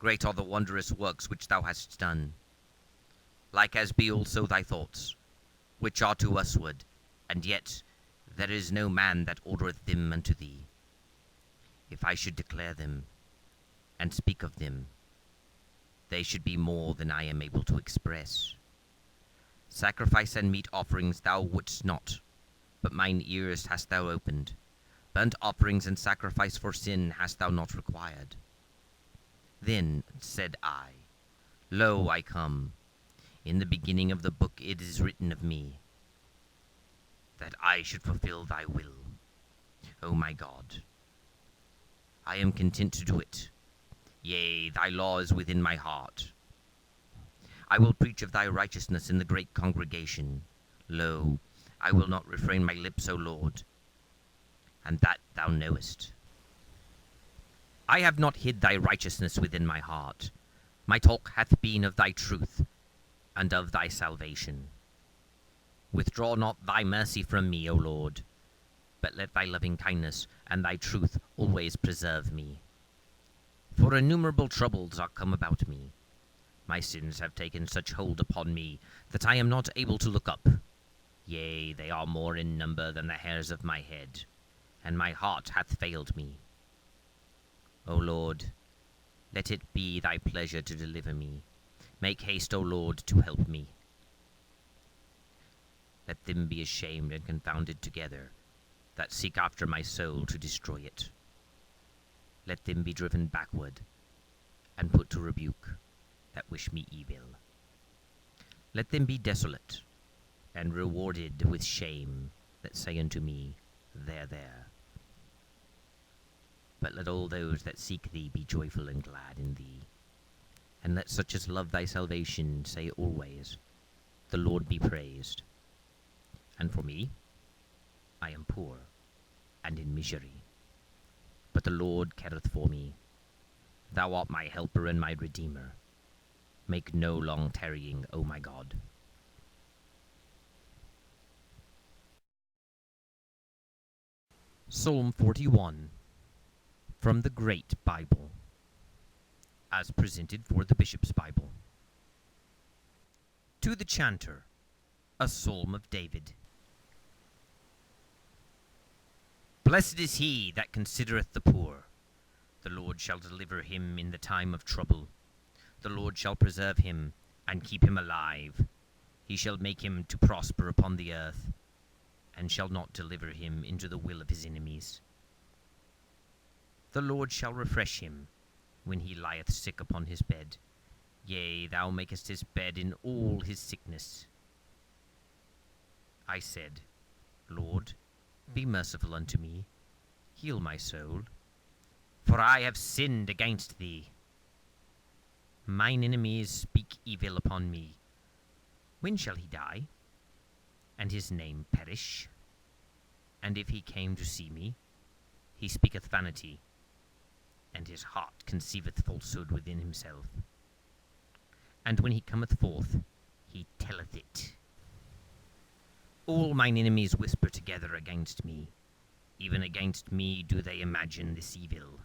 great are the wondrous works which thou hast done. Like as be also thy thoughts, which are to usward, and yet there is no man that ordereth them unto thee. If I should declare them, and speak of them, they should be more than I am able to express. Sacrifice and meat offerings thou wouldst not, but mine ears hast thou opened. Burnt offerings and sacrifice for sin hast thou not required. Then said I, Lo, I come. In the beginning of the book it is written of me, that I should fulfill thy will, O my God. I am content to do it. Yea, thy law is within my heart. I will preach of thy righteousness in the great congregation. Lo, I will not refrain my lips, O Lord, and that thou knowest. I have not hid thy righteousness within my heart. My talk hath been of thy truth, and of thy salvation. Withdraw not thy mercy from me, O Lord, but let thy loving kindness and thy truth always preserve me. For innumerable troubles are come about me. My sins have taken such hold upon me that I am not able to look up. Yea, they are more in number than the hairs of my head, and my heart hath failed me. O Lord, let it be thy pleasure to deliver me. Make haste, O Lord, to help me. Let them be ashamed and confounded together, that seek after my soul to destroy it. Let them be driven backward, and put to rebuke, that wish me evil. Let them be desolate, and rewarded with shame, that say unto me, There, there. But let all those that seek thee be joyful and glad in thee. And let such as love thy salvation say always, The Lord be praised. And for me, I am poor, and in misery. But the Lord careth for me. Thou art my helper and my redeemer. Make no long tarrying, O my God. Psalm 41 from the Great Bible, as presented for the Bishop's Bible. To the Chanter, a Psalm of David. Blessed is he that considereth the poor. The Lord shall deliver him in the time of trouble. The Lord shall preserve him, and keep him alive. He shall make him to prosper upon the earth, and shall not deliver him into the will of his enemies. The Lord shall refresh him when he lieth sick upon his bed. Yea, thou makest his bed in all his sickness. I said, Lord, be merciful unto me, heal my soul, for I have sinned against thee. Mine enemies speak evil upon me. When shall he die, and his name perish? And if he came to see me, he speaketh vanity, and his heart conceiveth falsehood within himself. And when he cometh forth, he telleth it. All mine enemies whisper together against me. Even against me do they imagine this evil.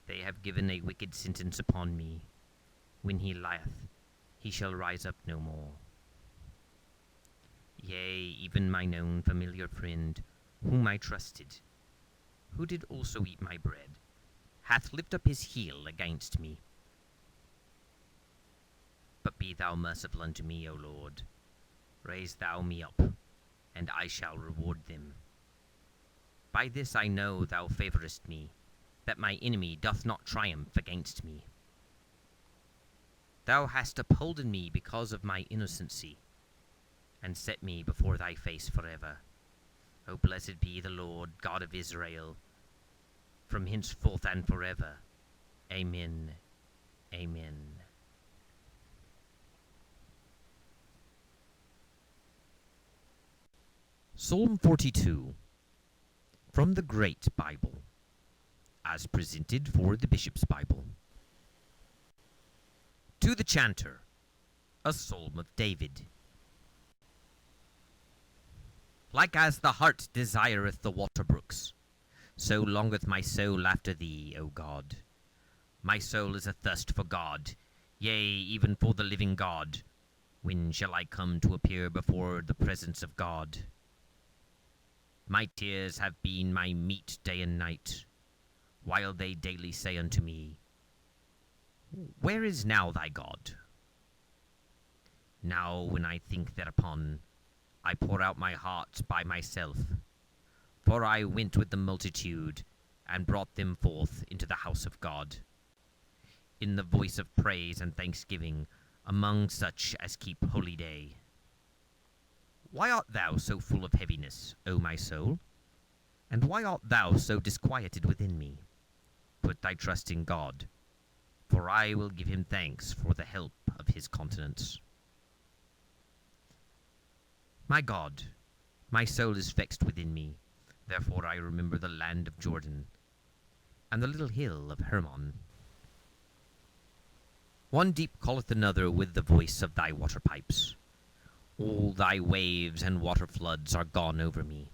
They have given a wicked sentence upon me. When he lieth, he shall rise up no more. Yea, even mine own familiar friend, whom I trusted, who did also eat my bread, hath lifted up his heel against me. But be thou merciful unto me, O Lord. Raise thou me up, and I shall reward them. By this I know thou favourest me, that my enemy doth not triumph against me. Thou hast upholden me because of my innocency, and set me before thy face forever. O blessed be the Lord God of Israel, from henceforth and forever. Amen. Amen. Psalm 42, from the Great Bible, as presented for the Bishop's Bible. To the Chanter, a Psalm of David. Like as the hart desireth the water brooks, so longeth my soul after thee, O God. My soul is athirst for God, yea, even for the living God. When shall I come to appear before the presence of God? My tears have been my meat day and night, while they daily say unto me, Where is now thy God? Now when I think thereupon, I pour out my heart by myself. For I went with the multitude, and brought them forth into the house of God, in the voice of praise and thanksgiving, among such as keep holy day. Why art thou so full of heaviness, O my soul? And why art thou so disquieted within me? Put thy trust in God, for I will give him thanks for the help of his countenance. My God, my soul is vexed within me, therefore I remember the land of Jordan, and the little hill of Hermon. One deep calleth another with the voice of thy water pipes. All thy waves and water floods are gone over me.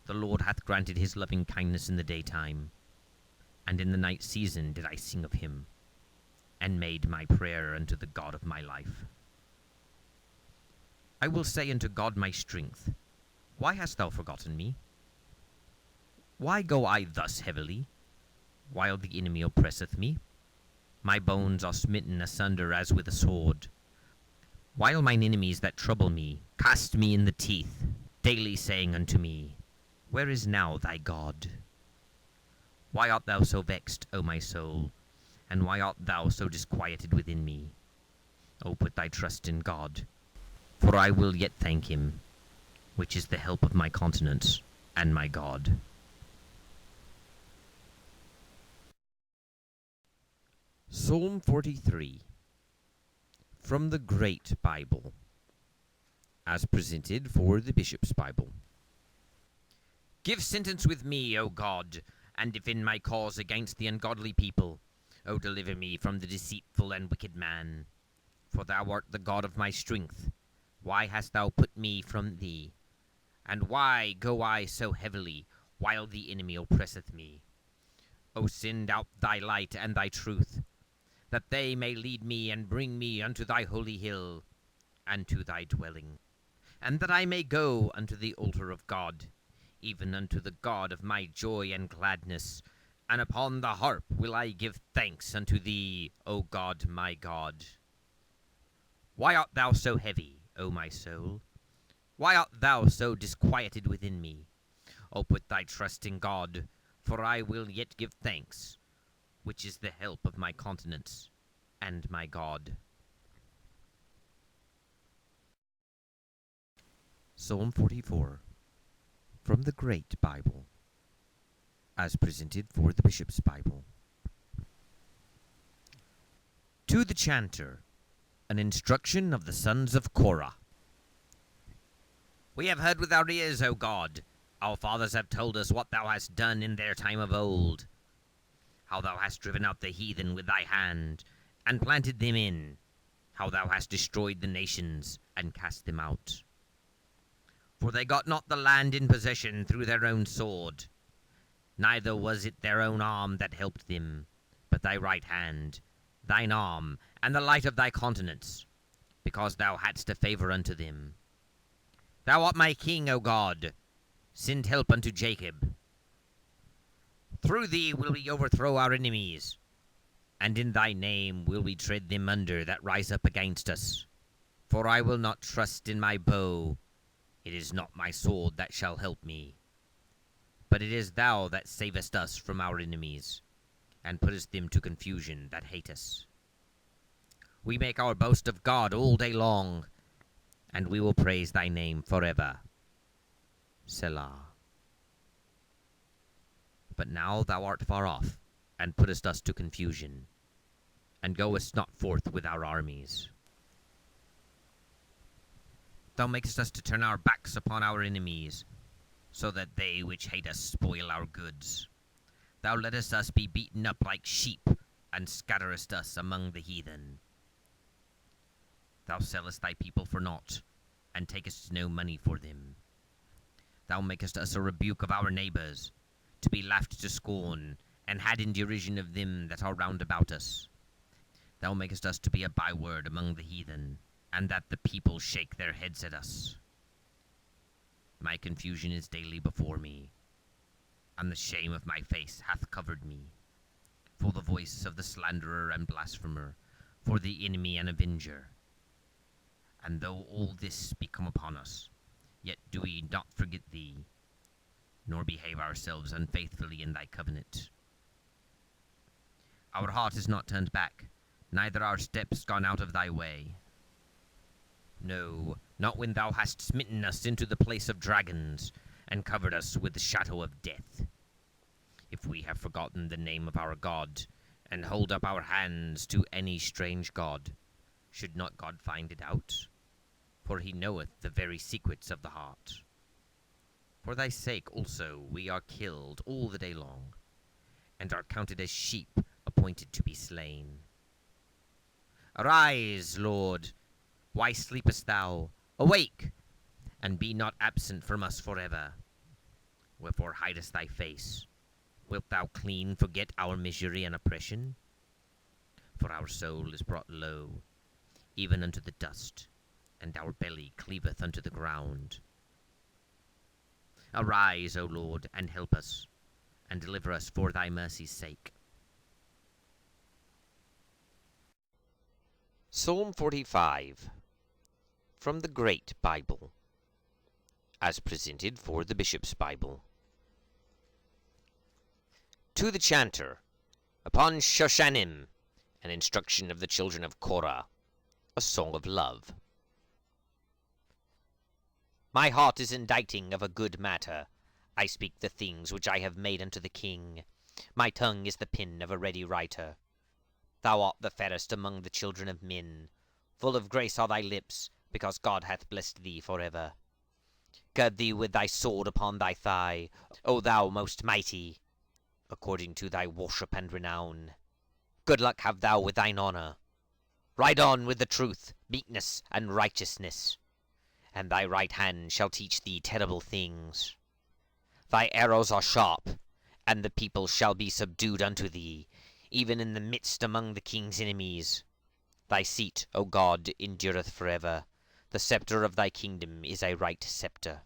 The Lord hath granted his loving kindness in the daytime, and in the night season did I sing of him, and made my prayer unto the God of my life. I will say unto God my strength, Why hast thou forgotten me? Why go I thus heavily, while the enemy oppresseth me? My bones are smitten asunder as with a sword, while mine enemies that trouble me cast me in the teeth, daily saying unto me, Where is now thy God? Why art thou so vexed, O my soul? And why art thou so disquieted within me? O put thy trust in God, for I will yet thank him, which is the help of my countenance and my God. Psalm 43, from the Great Bible, as presented for the Bishop's Bible. Give sentence with me, O God, and defend my cause against the ungodly people. O deliver me from the deceitful and wicked man. For thou art the God of my strength. Why hast thou put me from thee? And why go I so heavily, while the enemy oppresseth me? O send out thy light and thy truth, that they may lead me and bring me unto thy holy hill, and to thy dwelling, and that I may go unto the altar of God, even unto the God of my joy and gladness, and upon the harp will I give thanks unto thee, O God my God. Why art thou so heavy, O my soul? Why art thou so disquieted within me? O put thy trust in God, for I will yet give thanks, which is the help of my countenance and my God. Psalm 44, from the Great Bible, as presented for the Bishop's Bible. To the chanter, an instruction of the sons of Korah. We have heard with our ears, O God. Our fathers have told us what thou hast done in their time of old, how thou hast driven out the heathen with thy hand, and planted them in, how thou hast destroyed the nations, and cast them out. For they got not the land in possession through their own sword, neither was it their own arm that helped them, but thy right hand, thine arm, and the light of thy countenance, because thou hadst a favor unto them. Thou art my king, O God. Send help unto Jacob. Through thee will we overthrow our enemies, and in thy name will we tread them under that rise up against us. For I will not trust in my bow. It is not my sword that shall help me, but it is thou that savest us from our enemies, and puttest them to confusion that hate us. We make our boast of God all day long, and we will praise thy name forever. Selah. But now thou art far off, and puttest us to confusion, and goest not forth with our armies. Thou makest us to turn our backs upon our enemies, so that they which hate us spoil our goods. Thou lettest us be beaten up like sheep, and scatterest us among the heathen. Thou sellest thy people for naught, and takest no money for them. Thou makest us a rebuke of our neighbors, to be laughed to scorn, and had in derision of them that are round about us. Thou makest us to be a byword among the heathen, and that the people shake their heads at us. My confusion is daily before me, and the shame of my face hath covered me. For the voice of the slanderer and blasphemer, for the enemy and avenger. And though all this be come upon us, yet do we not forget thee, nor behave ourselves unfaithfully in thy covenant. Our heart is not turned back, neither our steps gone out of thy way. No, not when thou hast smitten us into the place of dragons, and covered us with the shadow of death. If we have forgotten the name of our God, and hold up our hands to any strange god, should not God find it out? For he knoweth the very secrets of the heart. For thy sake also we are killed all the day long, and are counted as sheep appointed to be slain. Arise, Lord, why sleepest thou? Awake, and be not absent from us forever. Wherefore hidest thy face? Wilt thou clean forget our misery and oppression? For our soul is brought low, even unto the dust, and our belly cleaveth unto the ground. Arise, O Lord, and help us, and deliver us for thy mercy's sake. Psalm 45, from the Great Bible, as presented for the Bishop's Bible. To the chanter, upon Shoshanim, an instruction of the children of Korah, a song of love. My heart is inditing of a good matter. I speak the things which I have made unto the king. My tongue is the pen of a ready writer. Thou art the fairest among the children of men. Full of grace are thy lips, because God hath blessed thee forever. Gird thee with thy sword upon thy thigh, O thou most mighty, according to thy worship and renown. Good luck have thou with thine honour. Ride on with the truth, meekness, and righteousness, and thy right hand shall teach thee terrible things. Thy arrows are sharp, and the people shall be subdued unto thee, even in the midst among the king's enemies. Thy seat, O God, endureth forever. The sceptre of thy kingdom is a right sceptre.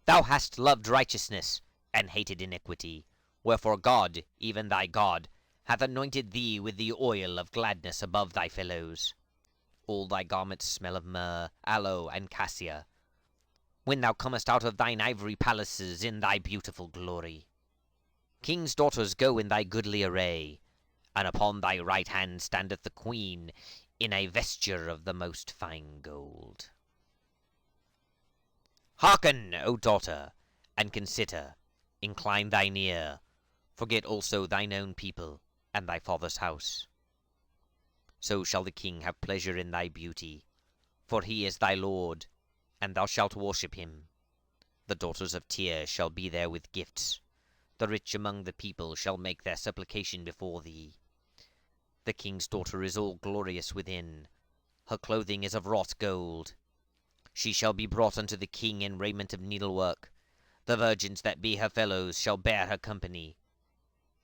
Thou hast loved righteousness, and hated iniquity. Wherefore God, even thy God, hath anointed thee with the oil of gladness above thy fellows. all thy garments smell of myrrh, aloe, and cassia, when thou comest out of thine ivory palaces in thy beautiful glory. Kings' daughters go in thy goodly array, and upon thy right hand standeth the queen in a vesture of the most fine gold. Hearken, O daughter, and consider, incline thine ear, forget also thine own people and thy father's house. So shall the king have pleasure in thy beauty, for he is thy lord, and thou shalt worship him. The daughters of Tyre shall be there with gifts. The rich among the people shall make their supplication before thee. The king's daughter is all glorious within. Her clothing is of wrought gold. She shall be brought unto the king in raiment of needlework. The virgins that be her fellows shall bear her company,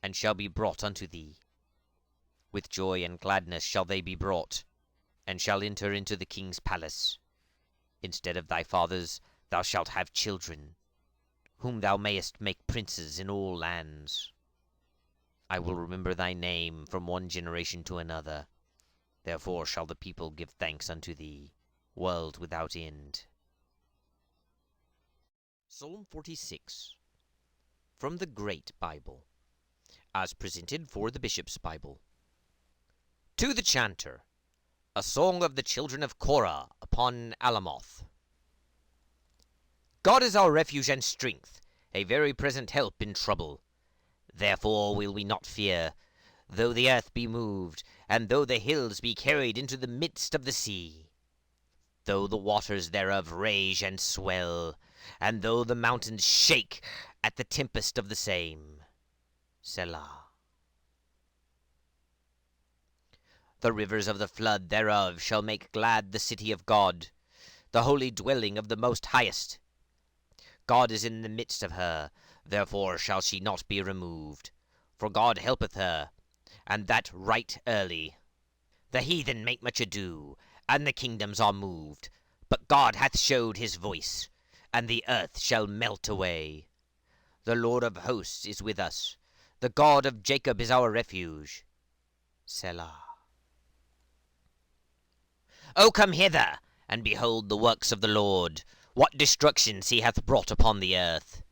and shall be brought unto thee. With joy and gladness shall they be brought, and shall enter into the king's palace. Instead of thy fathers thou shalt have children, whom thou mayest make princes in all lands. I will remember thy name from one generation to another. Therefore shall the people give thanks unto thee, world without end. Psalm 46, from the Great Bible, as presented for the Bishop's Bible. To the Chanter, a song of the children of Korah upon Alamoth. God is our refuge and strength, a very present help in trouble. Therefore will we not fear, though the earth be moved, and though the hills be carried into the midst of the sea. Though the waters thereof rage and swell, and though the mountains shake at the tempest of the same. Selah. The rivers of the flood thereof shall make glad the city of God, the holy dwelling of the Most Highest. God is in the midst of her, therefore shall she not be removed. For God helpeth her, and that right early. The heathen make much ado, and the kingdoms are moved. But God hath showed his voice, and the earth shall melt away. The Lord of hosts is with us. The God of Jacob is our refuge. Selah. O come hither, and behold the works of the Lord, what destructions he hath brought upon the earth.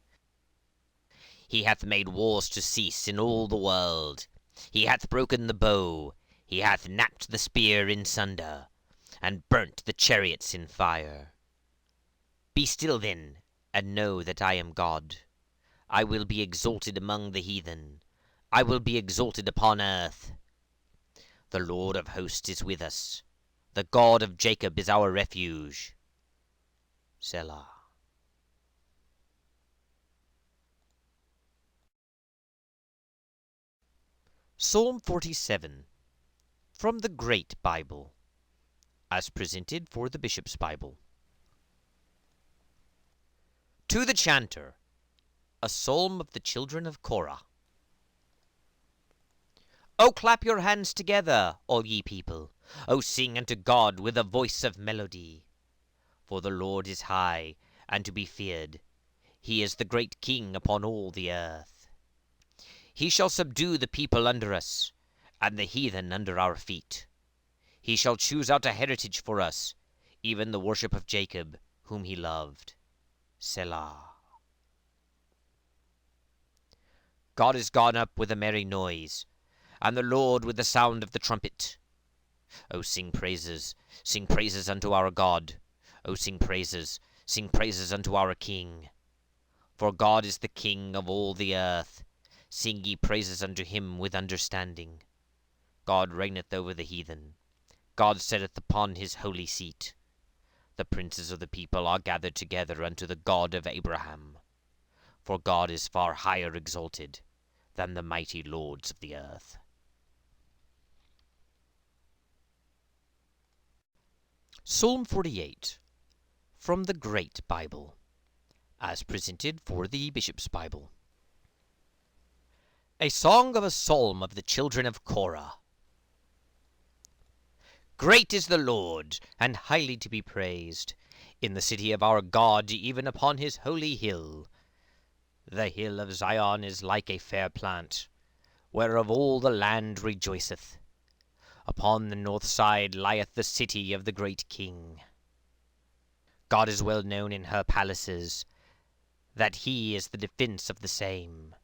He hath made wars to cease in all the world. He hath broken the bow. He hath knapped the spear in sunder, and burnt the chariots in fire. Be still then, and know that I am God. I will be exalted among the heathen. I will be exalted upon earth. The Lord of hosts is with us. The God of Jacob is our refuge. Selah. Psalm 47, from the Great Bible, as presented for the Bishop's Bible. To the Chanter, a psalm of the children of Korah. O clap your hands together, all ye people. O sing unto God with a voice of melody. For the Lord is high, and to be feared. He is the great King upon all the earth. He shall subdue the people under us, and the heathen under our feet. He shall choose out a heritage for us, even the worship of Jacob, whom he loved. Selah. God is gone up with a merry noise, and the Lord with the sound of the trumpet. O sing praises unto our God. O sing praises unto our King. For God is the King of all the earth. Sing ye praises unto him with understanding. God reigneth over the heathen. God sitteth upon his holy seat. The princes of the people are gathered together unto the God of Abraham. For God is far higher exalted than the mighty lords of the earth. Psalm 48, from the Great Bible, as presented for the Bishop's Bible. A song of a psalm of the children of Korah. Great is the Lord, and highly to be praised, in the city of our God, even upon his holy hill. The hill of Zion is like a fair plant, whereof all the land rejoiceth. Upon the north side lieth the city of the great king. God is well known in her palaces, that he is the defence of the same.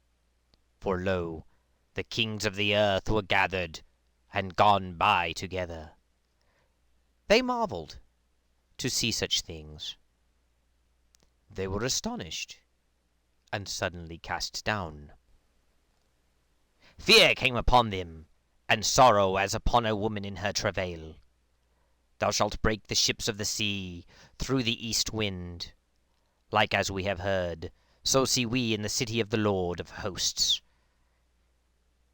For lo, the kings of the earth were gathered, and gone by together. They marvelled to see such things. They were astonished, and suddenly cast down. Fear came upon them, and sorrow as upon a woman in her travail. Thou shalt break the ships of the sea through the east wind. Like as we have heard, so see we in the city of the Lord of hosts,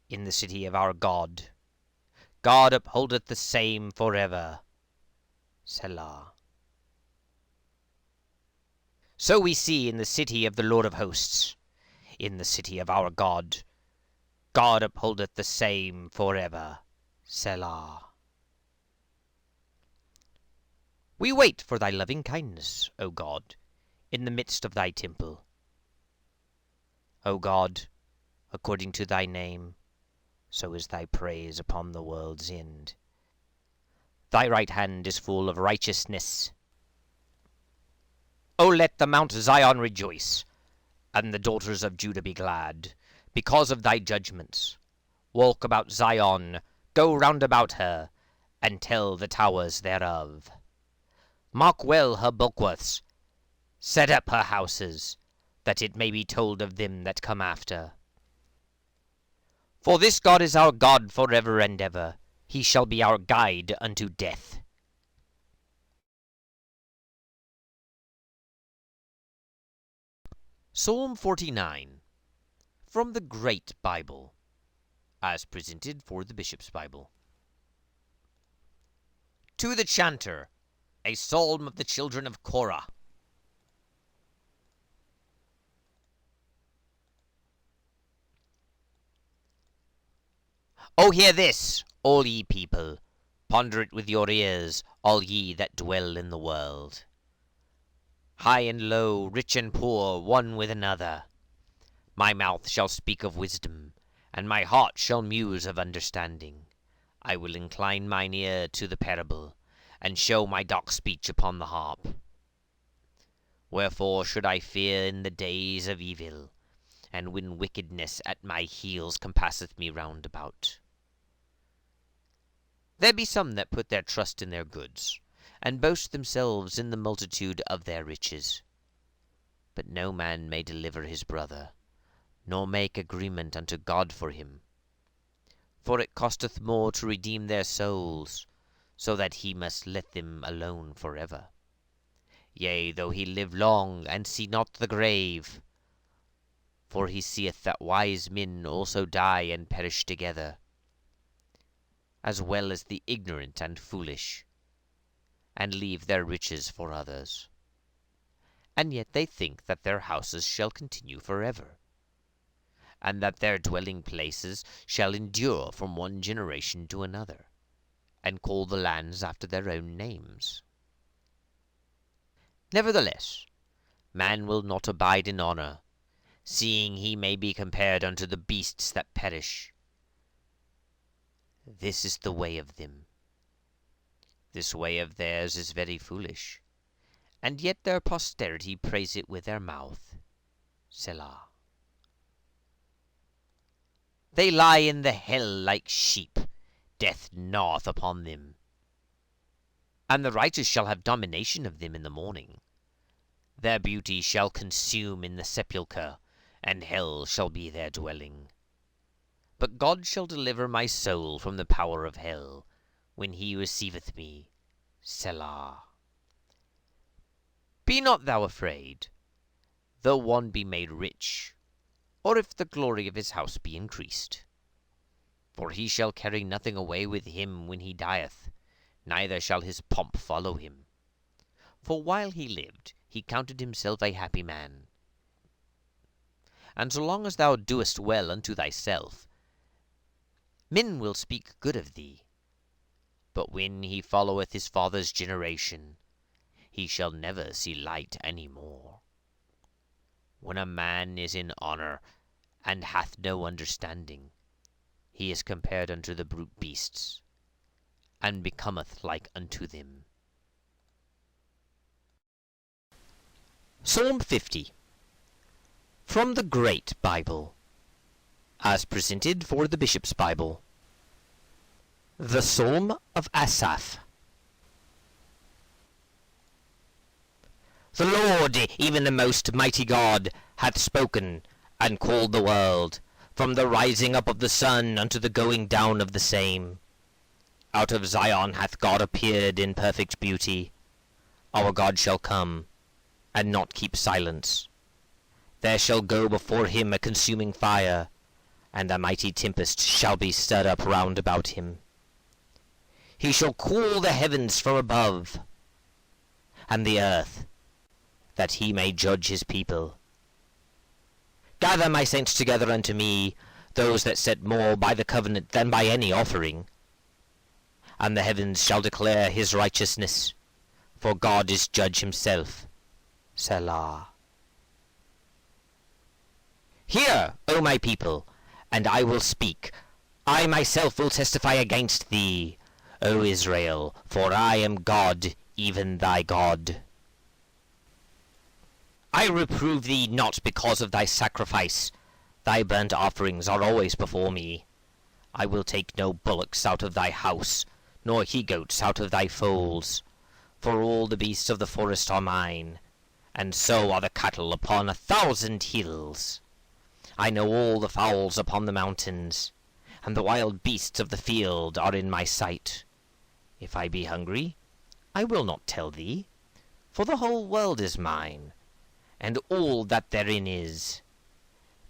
in the city of our God. God upholdeth the same forever. Selah. So we see in the city of the Lord of hosts, in the city of our God. God upholdeth the same forever. Selah. We wait for thy loving kindness, O God, in the midst of thy temple. O God, according to thy name, so is thy praise upon the world's end. Thy right hand is full of righteousness. O let the Mount Zion rejoice, and the daughters of Judah be glad, because of thy judgments. Walk about Zion, go round about her, and tell the towers thereof. Mark well her bulwarks, set up her houses, that it may be told of them that come after. For this God is our God for ever and ever. He shall be our guide unto death. Psalm 49, from the Great Bible, as presented for the Bishop's Bible. To the Chanter, a psalm of the children of Korah. O hear this, all ye people. Ponder it with your ears, all ye that dwell in the world. High and low, rich and poor, one with another. My mouth shall speak of wisdom, and my heart shall muse of understanding. I will incline mine ear to the parable, and show my dark speech upon the harp. Wherefore should I fear in the days of evil, and when wickedness at my heels compasseth me round about? There be some that put their trust in their goods, and boast themselves in the multitude of their riches. But no man may deliver his brother, nor make agreement unto God for him. For it costeth more to redeem their souls, so that he must let them alone forever. Yea, though he live long, and see not the grave. For he seeth that wise men also die and perish together, as well as the ignorant and foolish, and leave their riches for others. And yet they think that their houses shall continue forever, and that their dwelling places shall endure from one generation to another, and call the lands after their own names. Nevertheless, man will not abide in honour, seeing he may be compared unto the beasts that perish. This is the way of them. This way of theirs is very foolish, and yet their posterity praise it with their mouth. Selah. They lie in the hell like sheep, death gnaweth upon them. And the righteous shall have domination of them in the morning. Their beauty shall consume in the sepulchre, and hell shall be their dwelling. But God shall deliver my soul from the power of hell, when he receiveth me. Selah. Be not thou afraid, though one be made rich, or if the glory of his house be increased. For he shall carry nothing away with him when he dieth, neither shall his pomp follow him. For while he lived, he counted himself a happy man. And so long as thou doest well unto thyself, men will speak good of thee. But when he followeth his father's generation, he shall never see light any more. When a man is in honour, and hath no understanding, he is compared unto the brute beasts. and becometh like unto them. Psalm 50. From the Great Bible, as presented for the Bishop's Bible. The Psalm of Asaph. The Lord, even the most mighty God, hath spoken, and called the world, from the rising up of the sun unto the going down of the same. Out of Zion hath God appeared in perfect beauty. Our God shall come, and not keep silence. There shall go before him a consuming fire, and a mighty tempest shall be stirred up round about him. He shall cool the heavens from above, and the earth, that he may judge his people. Gather my saints together unto me, those that set more by the covenant than by any offering. And the heavens shall declare his righteousness, for God is judge himself. Selah. Hear, O my people, and I will speak. I myself will testify against thee, O Israel, for I am God, even thy God. I reprove thee not because of thy sacrifice. Thy burnt offerings are always before me. I will take no bullocks out of thy house, nor he-goats out of thy folds. For all the beasts of the forest are mine, and so are the cattle upon 1,000 hills. I know all the fowls upon the mountains, and the wild beasts of the field are in my sight. If I be hungry, I will not tell thee, for the whole world is mine, and all that therein is.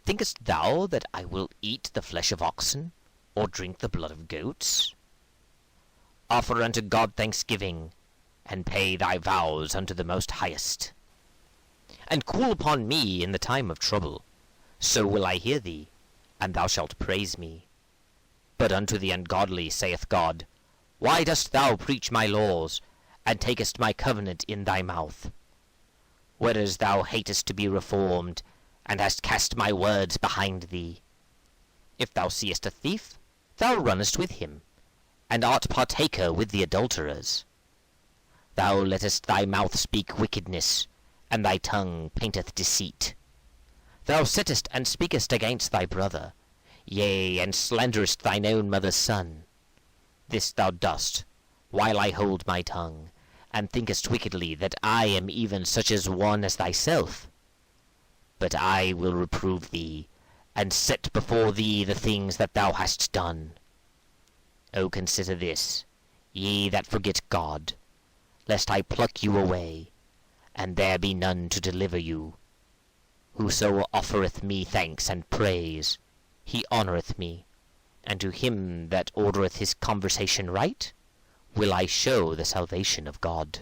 Thinkest thou that I will eat the flesh of oxen, or drink the blood of goats? Offer unto God thanksgiving, and pay thy vows unto the Most Highest. And call upon me in the time of trouble, so will I hear thee, and thou shalt praise me. But unto the ungodly saith God, Why dost thou preach my laws, and takest my covenant in thy mouth? Whereas thou hatest to be reformed, and hast cast my words behind thee. If thou seest a thief, thou runnest with him, and art partaker with the adulterers. Thou lettest thy mouth speak wickedness, and thy tongue painteth deceit. Thou sittest and speakest against thy brother, yea, and slanderest thine own mother's son. This thou dost, while I hold my tongue, and thinkest wickedly that I am even such as one as thyself. But I will reprove thee, and set before thee the things that thou hast done. O consider this, ye that forget God, lest I pluck you away, and there be none to deliver you. Whoso offereth me thanks and praise, he honoureth me, and to him that ordereth his conversation right, will I show the salvation of God.